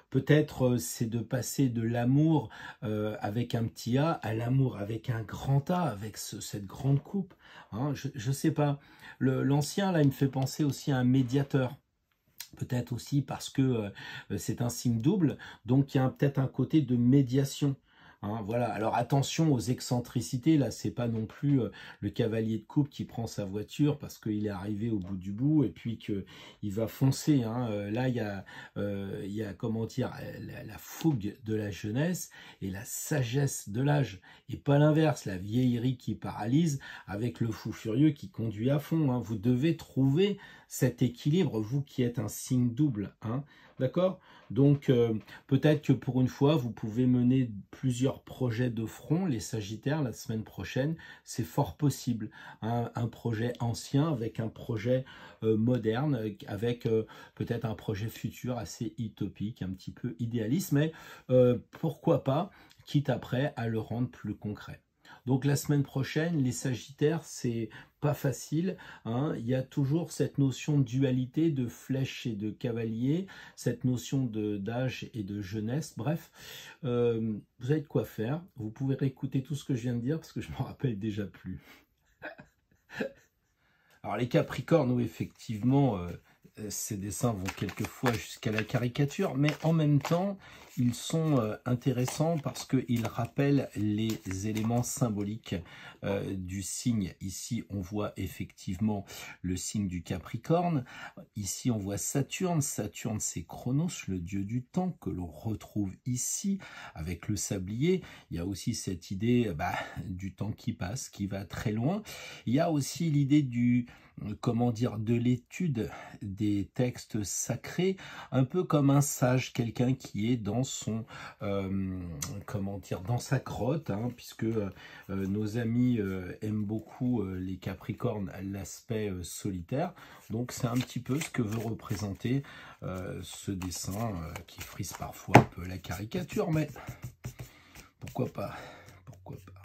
Peut-être c'est de passer de l'amour avec un petit A à l'amour avec un grand A, avec cette grande coupe. Hein, je ne sais pas. L'ancien, là, il me fait penser aussi à un médiateur. Peut-être aussi parce que c'est un signe double, donc il y a peut-être un côté de médiation. Hein, voilà. Alors attention aux excentricités, là c'est pas non plus le cavalier de coupe qui prend sa voiture parce qu'il est arrivé au bout du bout et puis qu'il va foncer. Hein. Là il y a comment dire, la fougue de la jeunesse et la sagesse de l'âge, et pas l'inverse, la vieillerie qui paralyse avec le fou furieux qui conduit à fond. Hein. Vous devez trouver cet équilibre, vous qui êtes un signe double. Hein. D'accord ? Donc peut-être que pour une fois vous pouvez mener plusieurs projets de front, les Sagittaires, la semaine prochaine, c'est fort possible. Hein, un projet ancien avec un projet moderne, avec peut-être un projet futur assez utopique, un petit peu idéaliste, mais pourquoi pas, quitte après à le rendre plus concret. Donc la semaine prochaine, les Sagittaires, c'est pas facile. Hein. Il y a toujours cette notion de dualité, de flèche et de cavalier, cette notion d'âge et de jeunesse. Bref, vous avez de quoi faire. Vous pouvez réécouter tout ce que je viens de dire parce que je ne me rappelle déjà plus. Alors les Capricornes, oui, effectivement, ces dessins vont quelquefois jusqu'à la caricature, mais en même temps, ils sont intéressants parce qu'ils rappellent les éléments symboliques du signe. Ici, on voit effectivement le signe du Capricorne. Ici, on voit Saturne. Saturne, c'est Chronos, le dieu du temps, que l'on retrouve ici avec le sablier. Il y a aussi cette idée du temps qui passe, qui va très loin. Il y a aussi l'idée du... comment dire, de l'étude des textes sacrés, un peu comme un sage, quelqu'un qui est dans son, comment dire, dans sa grotte, hein, puisque nos amis aiment beaucoup les Capricornes, l'aspect solitaire. Donc c'est un petit peu ce que veut représenter ce dessin qui frise parfois un peu la caricature, mais pourquoi pas, pourquoi pas.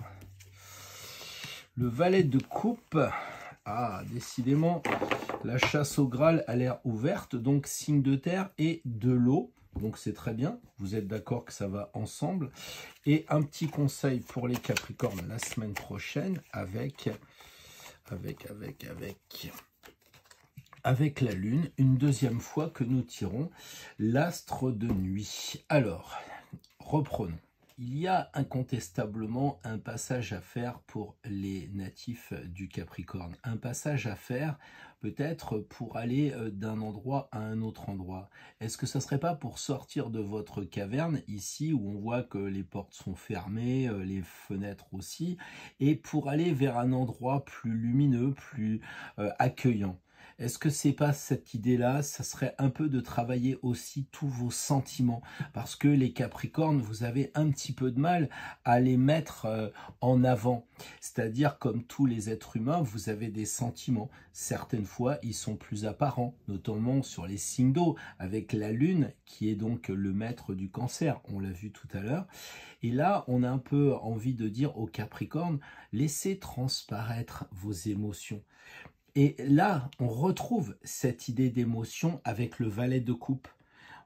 Le valet de coupe. Ah, décidément, la chasse au Graal a l'air ouverte, donc signe de terre et de l'eau. Donc c'est très bien, vous êtes d'accord que ça va ensemble. Et un petit conseil pour les Capricornes la semaine prochaine avec la Lune, une deuxième fois que nous tirons l'astre de nuit. Alors, reprenons. Il y a incontestablement un passage à faire pour les natifs du Capricorne. Un passage à faire peut-être pour aller d'un endroit à un autre endroit. Est-ce que ça ne serait pas pour sortir de votre caverne, ici où on voit que les portes sont fermées, les fenêtres aussi, et pour aller vers un endroit plus lumineux, plus accueillant? Est-ce que c'est pas cette idée-là? Ça serait un peu de travailler aussi tous vos sentiments, parce que les Capricornes, vous avez un petit peu de mal à les mettre en avant. C'est-à-dire, comme tous les êtres humains, vous avez des sentiments. Certaines fois, ils sont plus apparents, notamment sur les signes d'eau, avec la Lune, qui est donc le maître du Cancer. On l'a vu tout à l'heure. Et là, on a un peu envie de dire aux Capricornes, laissez transparaître vos émotions. Et là, on retrouve cette idée d'émotion avec le valet de coupe.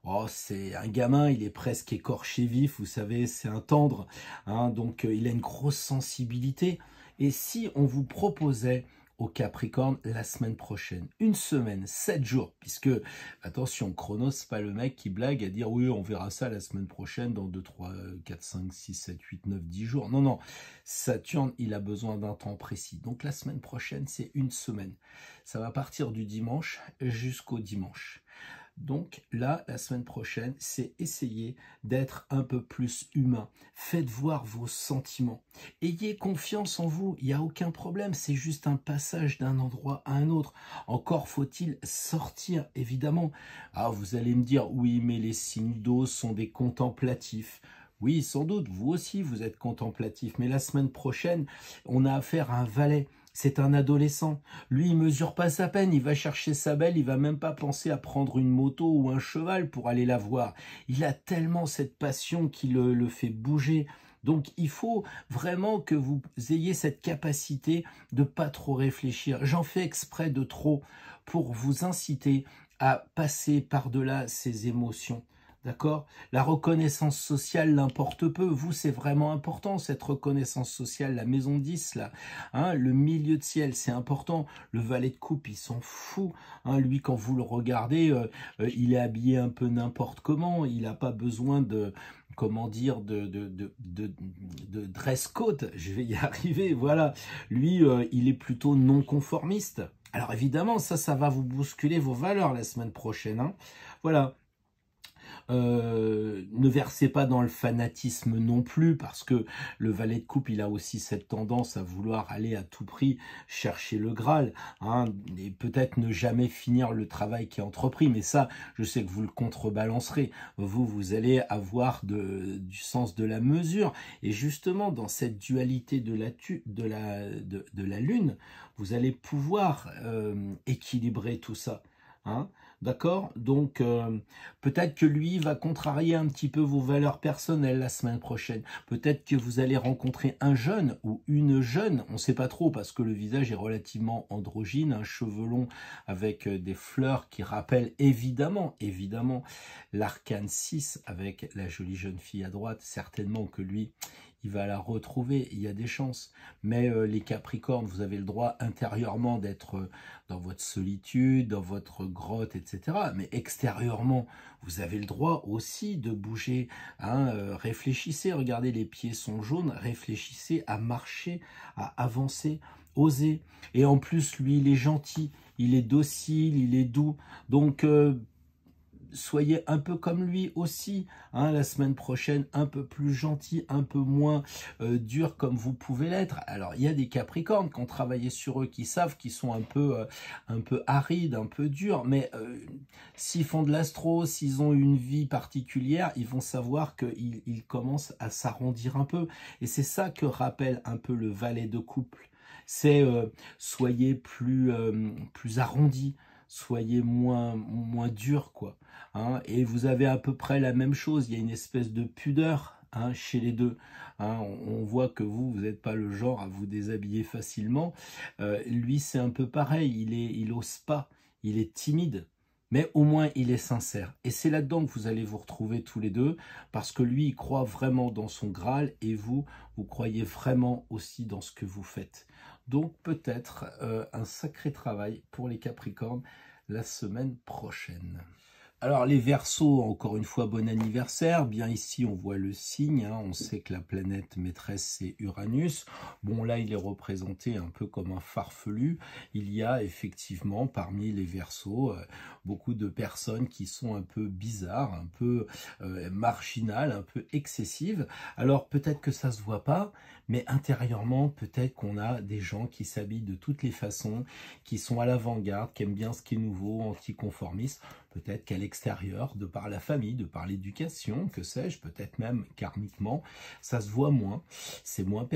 Oh, c'est un gamin, il est presque écorché vif, vous savez, c'est un tendre, hein, donc il a une grosse sensibilité. Et si on vous proposait au Capricorne la semaine prochaine, une semaine, 7 jours, puisque, attention, Chronos, c'est pas le mec qui blague à dire oui, on verra ça la semaine prochaine dans 2, 3, 4, 5, 6, 7, 8, 9, 10 jours. Non, non, Saturne, il a besoin d'un temps précis. Donc la semaine prochaine, c'est une semaine. Ça va partir du dimanche jusqu'au dimanche. Donc là, la semaine prochaine, c'est essayer d'être un peu plus humain. Faites voir vos sentiments. Ayez confiance en vous, il n'y a aucun problème, c'est juste un passage d'un endroit à un autre. Encore faut-il sortir, évidemment. Ah, vous allez me dire, oui, mais les signes d'eau sont des contemplatifs. Oui, sans doute, vous aussi, vous êtes contemplatif. Mais la semaine prochaine, on a affaire à un valet. C'est un adolescent. Lui, il mesure pas sa peine. Il va chercher sa belle. Il va même pas penser à prendre une moto ou un cheval pour aller la voir. Il a tellement cette passion qui le fait bouger. Donc, il faut vraiment que vous ayez cette capacité de pas trop réfléchir. J'en fais exprès de trop pour vous inciter à passer par-delà ces émotions. D'accord? La reconnaissance sociale l'importe peu. Vous, c'est vraiment important, cette reconnaissance sociale. La maison 10, là, hein, le milieu de ciel, c'est important. Le valet de coupe, il s'en fout. Hein, lui, quand vous le regardez, il est habillé un peu n'importe comment. Il n'a pas besoin de... comment dire, de dress code, je vais y arriver, voilà. Lui, il est plutôt non conformiste. Alors évidemment, ça va vous bousculer vos valeurs la semaine prochaine. Hein. Voilà. Ne versez pas dans le fanatisme non plus, parce que le valet de coupe, il a aussi cette tendance à vouloir aller à tout prix chercher le Graal, hein, et peut-être ne jamais finir le travail qui est entrepris, mais ça, je sais que vous le contrebalancerez. Vous allez avoir du sens de la mesure, et justement, dans cette dualité de la lune, vous allez pouvoir équilibrer tout ça, hein. D'accord? Donc, peut-être que lui va contrarier un petit peu vos valeurs personnelles la semaine prochaine. Peut-être que vous allez rencontrer un jeune ou une jeune, on ne sait pas trop parce que le visage est relativement androgyne, un cheveu long avec des fleurs qui rappellent évidemment l'arcane 6 avec la jolie jeune fille à droite. Certainement que lui, il va la retrouver, il y a des chances. Mais les Capricornes, vous avez le droit intérieurement d'être dans votre solitude, dans votre grotte, etc. Mais extérieurement, vous avez le droit aussi de bouger. Hein, réfléchissez, regardez, les pieds sont jaunes, réfléchissez à marcher, à avancer, osez. Et en plus, lui, il est gentil, il est docile, il est doux. Donc, soyez un peu comme lui aussi, hein, la semaine prochaine, un peu plus gentil, un peu moins dur comme vous pouvez l'être. Alors, il y a des Capricornes qui ont travaillé sur eux, qui savent qu'ils sont un peu arides, un peu durs, mais s'ils font de l'astro, s'ils ont une vie particulière, ils vont savoir qu'ils commencent à s'arrondir un peu. Et c'est ça que rappelle un peu le valet de couple. C'est soyez plus arrondi, soyez moins dur, quoi. Hein, et vous avez à peu près la même chose, il y a une espèce de pudeur, hein, chez les deux. Hein, on voit que vous n'êtes pas le genre à vous déshabiller facilement. Lui, c'est un peu pareil, il ose pas, il est timide. Mais au moins, il est sincère. Et c'est là-dedans que vous allez vous retrouver tous les deux, parce que lui, il croit vraiment dans son Graal, et vous croyez vraiment aussi dans ce que vous faites. Donc, peut-être un sacré travail pour les Capricornes la semaine prochaine. Alors les Verseaux, encore une fois, bon anniversaire. Bien ici, on voit le signe, hein. On sait que la planète maîtresse, c'est Uranus. Bon, là, il est représenté un peu comme un farfelu. Il y a effectivement, parmi les Verseaux, beaucoup de personnes qui sont un peu bizarres, un peu marginales, un peu excessives. Alors, peut-être que ça se voit pas, mais intérieurement, peut-être qu'on a des gens qui s'habillent de toutes les façons, qui sont à l'avant-garde, qui aiment bien ce qui est nouveau, anticonformiste. Peut-être qu'à l'extérieur, de par la famille, de par l'éducation, que sais-je, peut-être même karmiquement, ça se voit moins, c'est moins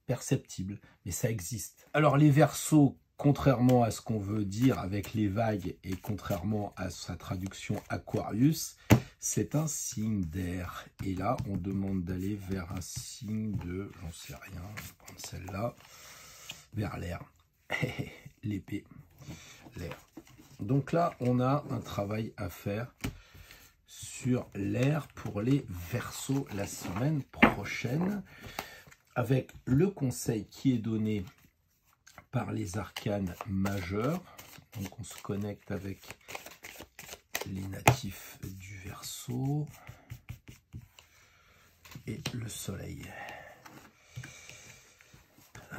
perceptible, mais ça existe. Alors les Verseaux, contrairement à ce qu'on veut dire avec les vagues et contrairement à sa traduction Aquarius, c'est un signe d'air. Et là, on demande d'aller vers un signe de, j'en sais rien, je vais prendre celle-là, vers l'air. L'épée, l'air. Donc là, on a un travail à faire sur l'air pour les Verseaux la semaine prochaine, avec le conseil qui est donné par les arcanes majeurs. Donc on se connecte avec les natifs du Verseau et le soleil.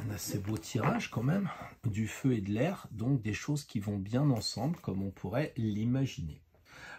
un assez beau tirage quand même, du feu et de l'air, donc des choses qui vont bien ensemble, comme on pourrait l'imaginer.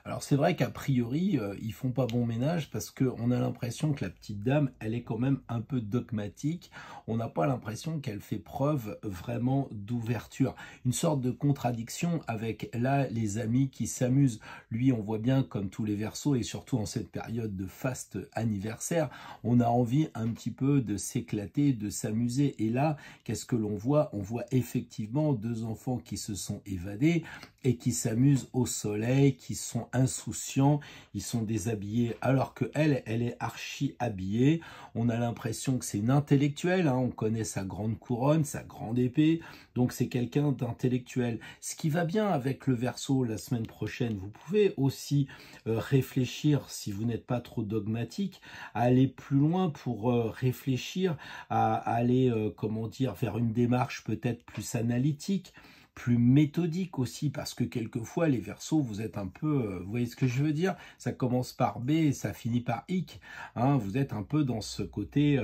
Alors c'est vrai qu'a priori, ils font pas bon ménage parce qu'on a l'impression que la petite dame, elle est quand même un peu dogmatique. On n'a pas l'impression qu'elle fait preuve vraiment d'ouverture. Une sorte de contradiction avec là les amis qui s'amusent. Lui, on voit bien comme tous les Verseaux et surtout en cette période de faste anniversaire, on a envie un petit peu de s'éclater, de s'amuser. Et là, qu'est-ce que l'on voit? On voit effectivement deux enfants qui se sont évadés et qui s'amusent au soleil, qui sont insouciants, ils sont déshabillés alors que elle est archi habillée. On a l'impression que c'est une intellectuelle, hein, on connaît sa grande couronne, sa grande épée, donc c'est quelqu'un d'intellectuel. Ce qui va bien avec le Verseau la semaine prochaine, vous pouvez aussi réfléchir, si vous n'êtes pas trop dogmatique, à aller plus loin pour réfléchir, à aller, comment dire, vers une démarche peut-être plus analytique, plus méthodique aussi, parce que quelquefois les Verseaux, vous êtes un peu, vous voyez ce que je veux dire, ça commence par B et ça finit par Ic, hein, vous êtes un peu dans ce côté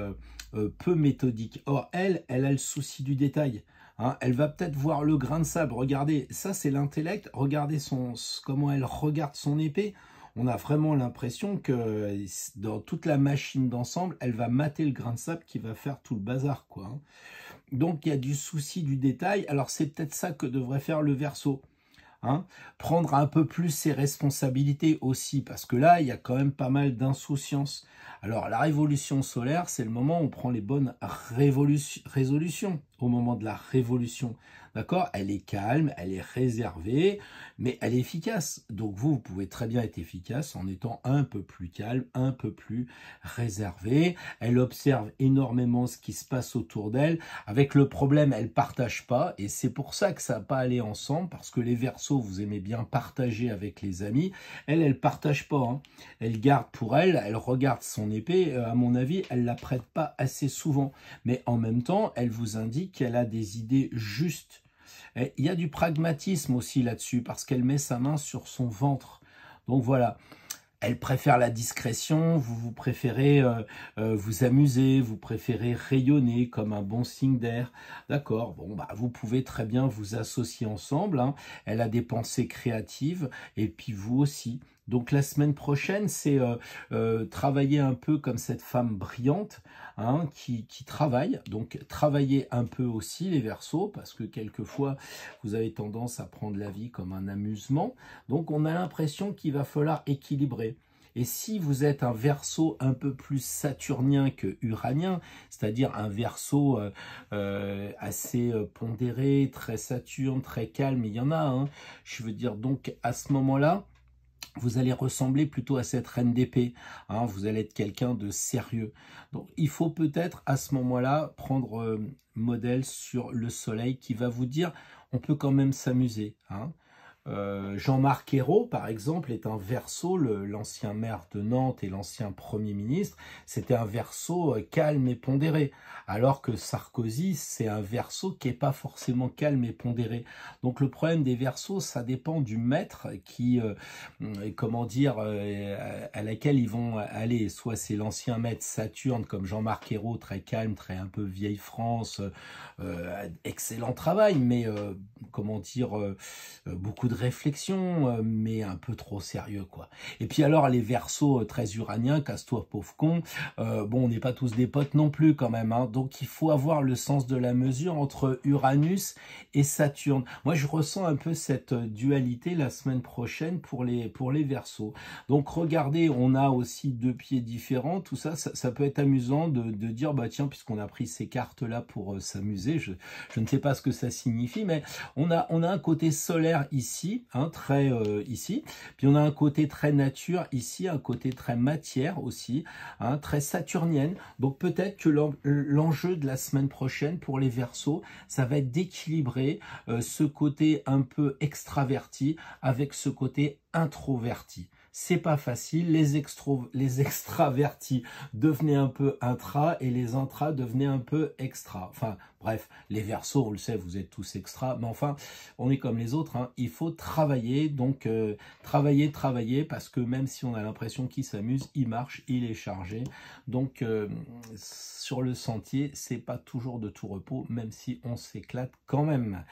peu méthodique. Or elle a le souci du détail, hein, elle va peut-être voir le grain de sable, regardez, ça c'est l'intellect, regardez comment elle regarde son épée. On a vraiment l'impression que dans toute la machine d'ensemble, elle va mater le grain de sable qui va faire tout le bazar, quoi, hein. Donc, il y a du souci du détail. Alors, c'est peut-être ça que devrait faire le Verseau. Hein, prendre un peu plus ses responsabilités aussi, parce que là, il y a quand même pas mal d'insouciance. Alors, la révolution solaire, c'est le moment où on prend les bonnes résolutions, au moment de la révolution. D'accord? Elle est calme, elle est réservée, mais elle est efficace. Donc, vous pouvez très bien être efficace en étant un peu plus calme, un peu plus réservé. Elle observe énormément ce qui se passe autour d'elle. Avec le problème, elle ne partage pas, et c'est pour ça que ça n'a pas allé ensemble, parce que les Verseaux, vous aimez bien partager avec les amis. Elle ne partage pas, hein. Elle garde pour elle, elle regarde son épée, à mon avis, elle ne la prête pas assez souvent. Mais en même temps, elle vous indique qu'elle a des idées justes. Et il y a du pragmatisme aussi là-dessus, parce qu'elle met sa main sur son ventre. Donc voilà. Elle préfère la discrétion, vous préférez vous amuser, vous préférez rayonner comme un bon signe d'air. D'accord, bon, bah, vous pouvez très bien vous associer ensemble, hein. Elle a des pensées créatives et puis vous aussi. Donc la semaine prochaine, c'est travailler un peu comme cette femme brillante, hein, qui travaille. Donc travailler un peu aussi les Verseaux, parce que quelquefois, vous avez tendance à prendre la vie comme un amusement. Donc on a l'impression qu'il va falloir équilibrer. Et si vous êtes un Verseau un peu plus saturnien que uranien, c'est-à-dire un Verseau assez pondéré, très Saturne, très calme, il y en a, hein. Je veux dire, donc à ce moment-là, vous allez ressembler plutôt à cette reine d'épée, hein, vous allez être quelqu'un de sérieux. Donc il faut peut-être à ce moment-là prendre modèle sur le soleil qui va vous dire on peut quand même s'amuser, hein. Jean-Marc Ayrault, par exemple, est un Verseau, l'ancien maire de Nantes et l'ancien Premier ministre, c'était un Verseau calme et pondéré, alors que Sarkozy, c'est un Verseau qui n'est pas forcément calme et pondéré. Donc le problème des Verseaux, ça dépend du maître qui, comment dire, à laquelle ils vont aller. Soit c'est l'ancien maître Saturne, comme Jean-Marc Ayrault, très calme, très un peu vieille France, excellent travail, mais comment dire, beaucoup de réflexion, mais un peu trop sérieux, quoi. Et puis alors, les Verseaux très uraniens, casse-toi pauvre con, bon, on n'est pas tous des potes non plus quand même, hein. Donc il faut avoir le sens de la mesure entre Uranus et Saturne. Moi, je ressens un peu cette dualité la semaine prochaine pour les Verseaux. Donc regardez, on a aussi deux pieds différents, tout ça, ça peut être amusant de dire, bah tiens, puisqu'on a pris ces cartes-là pour s'amuser, je ne sais pas ce que ça signifie, mais on a un côté solaire ici, hein, très ici, puis on a un côté très nature ici, un côté très matière aussi, hein, très saturnienne. Donc peut-être que l'enjeu de la semaine prochaine pour les Verseaux, ça va être d'équilibrer ce côté un peu extraverti avec ce côté introverti. C'est pas facile, les extravertis devenaient un peu intra et les intras devenaient un peu extra. Enfin, Bref, les Verseaux, on le sait, vous êtes tous extra, mais enfin, on est comme les autres, hein. Il faut travailler, donc travailler, parce que même si on a l'impression qu'il s'amuse, il marche, il est chargé. Donc, sur le sentier, c'est pas toujours de tout repos, même si on s'éclate quand même.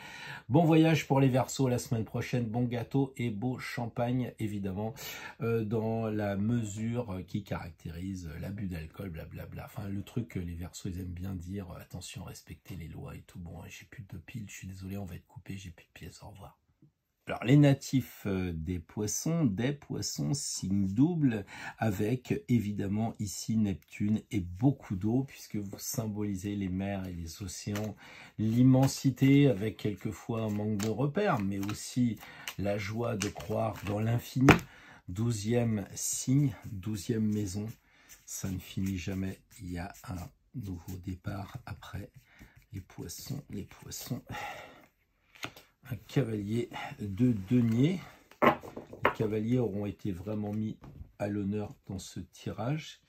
Bon voyage pour les Verseaux la semaine prochaine, bon gâteau et beau champagne, évidemment, dans la mesure qui caractérise l'abus d'alcool, blablabla. Enfin, le truc que les Verseaux, ils aiment bien dire, attention, respectez les lois et tout. Bon, j'ai plus de piles, je suis désolé, on va être coupé, j'ai plus de pièces, au revoir. Alors, les natifs des poissons, signe double, avec évidemment ici Neptune et beaucoup d'eau, puisque vous symbolisez les mers et les océans, l'immensité avec quelquefois un manque de repères, mais aussi la joie de croire dans l'infini. 12e signe, 12e maison, ça ne finit jamais, il y a un nouveau départ après les poissons, un cavalier de denier. Les cavaliers auront été vraiment mis à l'honneur dans ce tirage.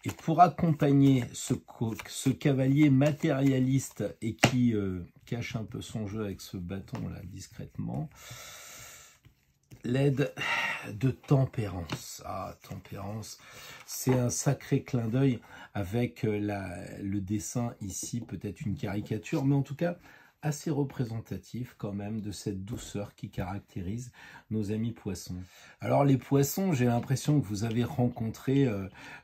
Et pour accompagner ce cavalier matérialiste et qui cache un peu son jeu avec ce bâton là discrètement, l'aide de Tempérance. Ah, Tempérance, c'est un sacré clin d'œil avec le dessin ici, peut-être une caricature, mais en tout cas assez représentatif quand même de cette douceur qui caractérise nos amis poissons. Alors les poissons, j'ai l'impression que vous avez rencontré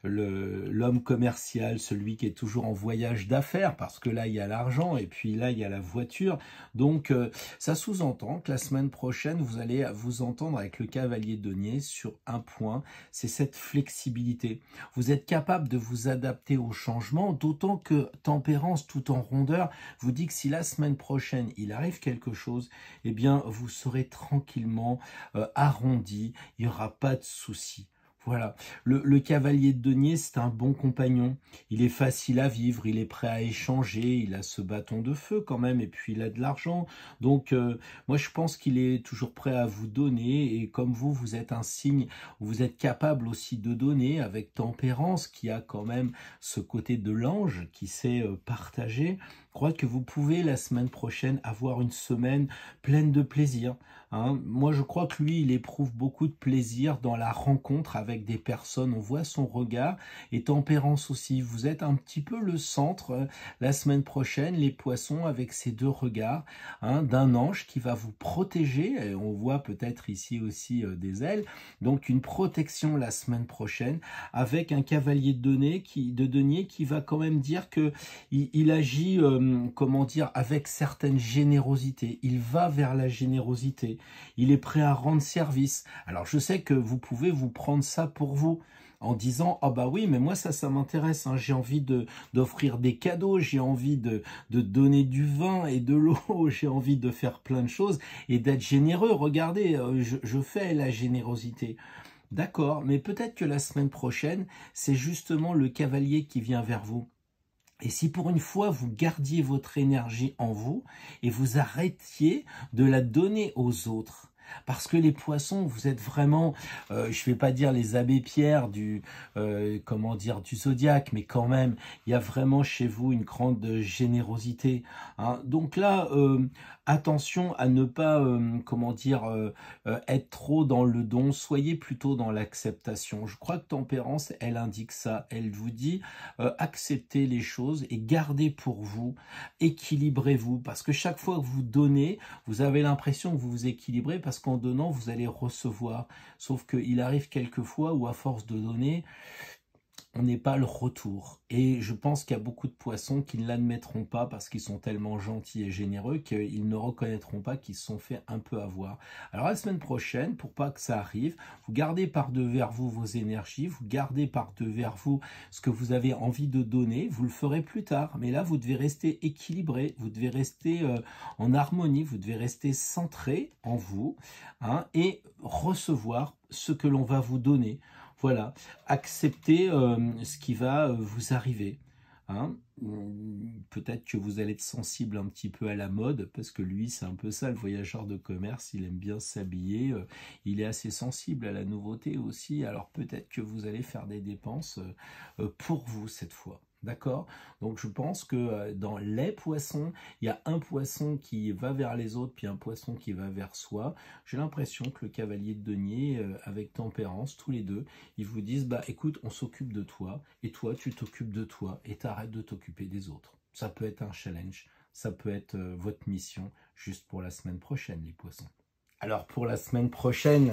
l'homme commercial, celui qui est toujours en voyage d'affaires, parce que là il y a l'argent et puis là il y a la voiture. Donc ça sous-entend que la semaine prochaine vous allez vous entendre avec le cavalier de denier sur un point, c'est cette flexibilité. Vous êtes capable de vous adapter au changement, d'autant que Tempérance tout en rondeur vous dit que si la semaine prochaine il arrive quelque chose, eh bien vous serez tranquillement arrondi, il n'y aura pas de souci. Voilà, le cavalier de denier, c'est un bon compagnon, il est facile à vivre, il est prêt à échanger, il a ce bâton de feu quand même, et puis il a de l'argent. Donc moi je pense qu'il est toujours prêt à vous donner, et comme vous êtes un signe où vous êtes capable aussi de donner, avec Tempérance qui a quand même ce côté de l'ange qui sait partager. Je crois que vous pouvez la semaine prochaine avoir une semaine pleine de plaisir. Hein. Moi, je crois que lui, il éprouve beaucoup de plaisir dans la rencontre avec des personnes. On voit son regard. Et Tempérance aussi. Vous êtes un petit peu le centre la semaine prochaine, les poissons, avec ces deux regards d'un ange qui va vous protéger. Et on voit peut-être ici aussi des ailes. Donc, une protection la semaine prochaine avec un cavalier de denier qui va quand même dire que il agit comment dire, avec certaine générosité. Il va vers la générosité. Il est prêt à rendre service. Alors, je sais que vous pouvez vous prendre ça pour vous, en disant « Ah bah oui, mais moi ça m'intéresse, hein. J'ai envie d'offrir des cadeaux, j'ai envie de donner du vin et de l'eau, j'ai envie de faire plein de choses et d'être généreux. Regardez, je fais la générosité. » D'accord, mais peut-être que la semaine prochaine, c'est justement le cavalier qui vient vers vous. Et si pour une fois, vous gardiez votre énergie en vous et vous arrêtiez de la donner aux autres. Parce que les poissons, vous êtes vraiment, je vais pas dire les abbés Pierre du zodiaque, mais quand même, il y a vraiment chez vous une grande générosité. Hein. Donc là, attention à ne pas, être trop dans le don, soyez plutôt dans l'acceptation. Je crois que Tempérance, elle indique ça. Elle vous dit, acceptez les choses et gardez pour vous, équilibrez-vous. Parce que chaque fois que vous donnez, vous avez l'impression que vous vous équilibrez parce qu'en donnant, vous allez recevoir. Sauf qu'il arrive quelquefois où à force de donner, on n'est pas le retour. Et je pense qu'il y a beaucoup de poissons qui ne l'admettront pas parce qu'ils sont tellement gentils et généreux qu'ils ne reconnaîtront pas qu'ils se sont fait un peu avoir. Alors la semaine prochaine, pour pas que ça arrive, vous gardez par-devers vous vos énergies, vous gardez par-devers vous ce que vous avez envie de donner, vous le ferez plus tard. Mais là, vous devez rester équilibré, vous devez rester en harmonie, vous devez rester centré en vous et recevoir ce que l'on va vous donner. Voilà, acceptez ce qui va vous arriver. Hein. Peut-être que vous allez être sensible un petit peu à la mode, parce que lui, c'est un peu ça, le voyageur de commerce, il aime bien s'habiller, il est assez sensible à la nouveauté aussi, alors peut-être que vous allez faire des dépenses pour vous cette fois. D'accord? Donc je pense que dans les poissons, il y a un poisson qui va vers les autres, puis un poisson qui va vers soi. J'ai l'impression que le cavalier de denier, avec tempérance, tous les deux, ils vous disent, bah écoute, on s'occupe de toi, et toi, tu t'occupes de toi, et t'arrêtes de t'occuper des autres. Ça peut être un challenge, ça peut être votre mission, juste pour la semaine prochaine, les poissons. Alors pour la semaine prochaine,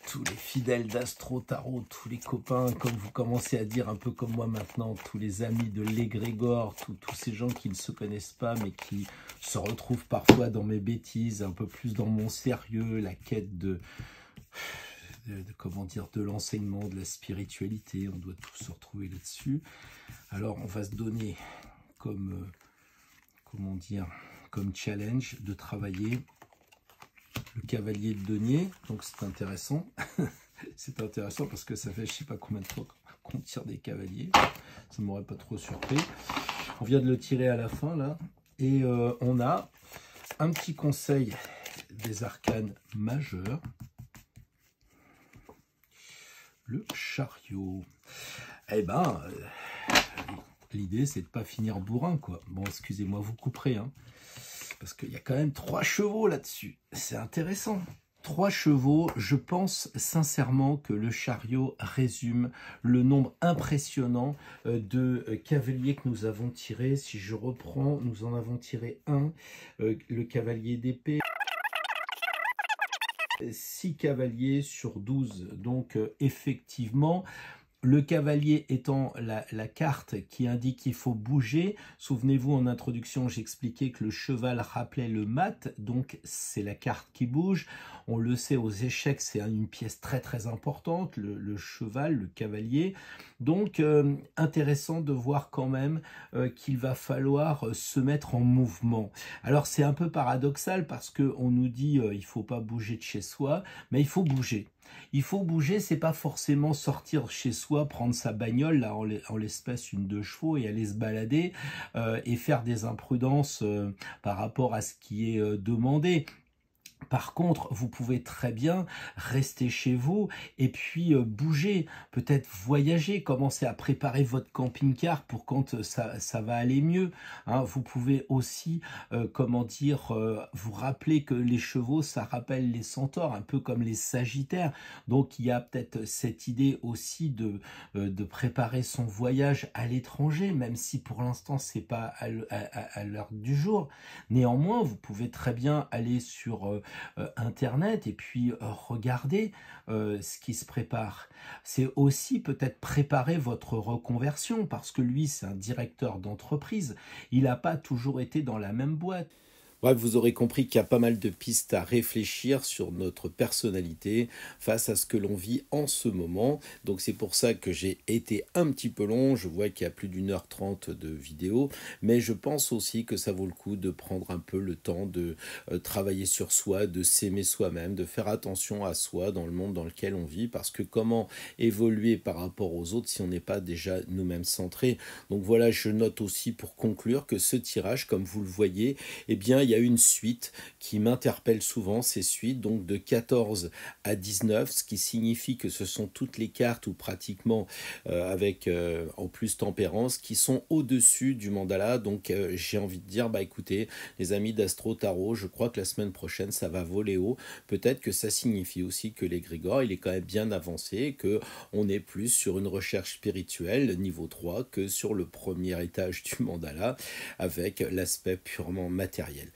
tous les fidèles d'Astro Tarot, tous les copains, comme vous commencez à dire, un peu comme moi maintenant, tous les amis de l'égrégore, tous ces gens qui ne se connaissent pas, mais qui se retrouvent parfois dans mes bêtises, un peu plus dans mon sérieux, la quête comment dire, de l'enseignement, de la spiritualité, on doit tous se retrouver là-dessus. Alors on va se donner comme, comment dire, comme challenge de travailler le cavalier de denier, donc c'est intéressant. C'est intéressant parce que ça fait je sais pas combien de fois qu'on tire des cavaliers. Ça m'aurait pas trop surpris. On vient de le tirer à la fin là. Et on a un petit conseil des arcanes majeurs. Le chariot. Eh ben, l'idée c'est de pas finir bourrin quoi. Bon, excusez-moi, vous couperez hein. Parce qu'il y a quand même 3 chevaux là-dessus. C'est intéressant. 3 chevaux, je pense sincèrement que le chariot résume le nombre impressionnant de cavaliers que nous avons tirés. Si je reprends, nous en avons tiré un, le cavalier d'épée. 6 cavaliers sur 12. Donc effectivement, le cavalier étant la carte qui indique qu'il faut bouger. Souvenez-vous, en introduction, j'expliquais que le cheval rappelait le mat, donc c'est la carte qui bouge. On le sait, aux échecs, c'est une pièce très très importante, le cheval, le cavalier. Donc, intéressant de voir quand même qu'il va falloir se mettre en mouvement. Alors, c'est un peu paradoxal parce qu'on nous dit il ne faut pas bouger de chez soi, mais il faut bouger. Il faut bouger, c'est pas forcément sortir chez soi, prendre sa bagnole, là, en l'espèce une 2 chevaux, et aller se balader et faire des imprudences par rapport à ce qui est demandé. Par contre, vous pouvez très bien rester chez vous et puis bouger, peut-être voyager, commencer à préparer votre camping-car pour quand ça va aller mieux. Hein. Vous pouvez aussi, comment dire, vous rappeler que les chevaux, ça rappelle les centaures, un peu comme les sagittaires. Donc, il y a peut-être cette idée aussi de préparer son voyage à l'étranger, même si pour l'instant, c'est pas à l'heure du jour. Néanmoins, vous pouvez très bien aller sur Internet et puis regarder ce qui se prépare. C'est aussi peut-être préparer votre reconversion parce que lui, c'est un directeur d'entreprise. Il n'a pas toujours été dans la même boîte. Bref, vous aurez compris qu'il y a pas mal de pistes à réfléchir sur notre personnalité face à ce que l'on vit en ce moment. Donc c'est pour ça que j'ai été un petit peu long. Je vois qu'il y a plus d'1h30 de vidéo. Mais je pense aussi que ça vaut le coup de prendre un peu le temps de travailler sur soi, de s'aimer soi-même, de faire attention à soi dans le monde dans lequel on vit. Parce que comment évoluer par rapport aux autres si on n'est pas déjà nous-mêmes centrés. Donc voilà, je note aussi pour conclure que ce tirage, comme vous le voyez, eh bien, il y a une suite qui m'interpelle souvent, ces suites, donc de 14 à 19, ce qui signifie que ce sont toutes les cartes ou pratiquement avec en plus tempérance qui sont au-dessus du mandala. Donc j'ai envie de dire, bah écoutez, les amis d'Astro Tarot, je crois que la semaine prochaine ça va voler haut. Peut-être que ça signifie aussi que l'égrégore il est quand même bien avancé, que on est plus sur une recherche spirituelle niveau 3 que sur le premier étage du mandala avec l'aspect purement matériel.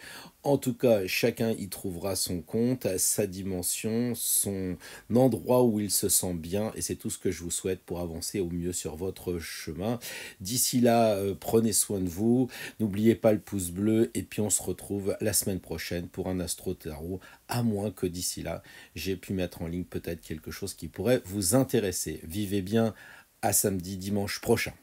En tout cas, chacun y trouvera son compte, sa dimension, son endroit où il se sent bien, et c'est tout ce que je vous souhaite pour avancer au mieux sur votre chemin. D'ici là, prenez soin de vous, n'oubliez pas le pouce bleu, et puis on se retrouve la semaine prochaine pour un Astro Tarot, à moins que d'ici là, j'ai pu mettre en ligne peut-être quelque chose qui pourrait vous intéresser. Vivez bien, à samedi, dimanche prochain.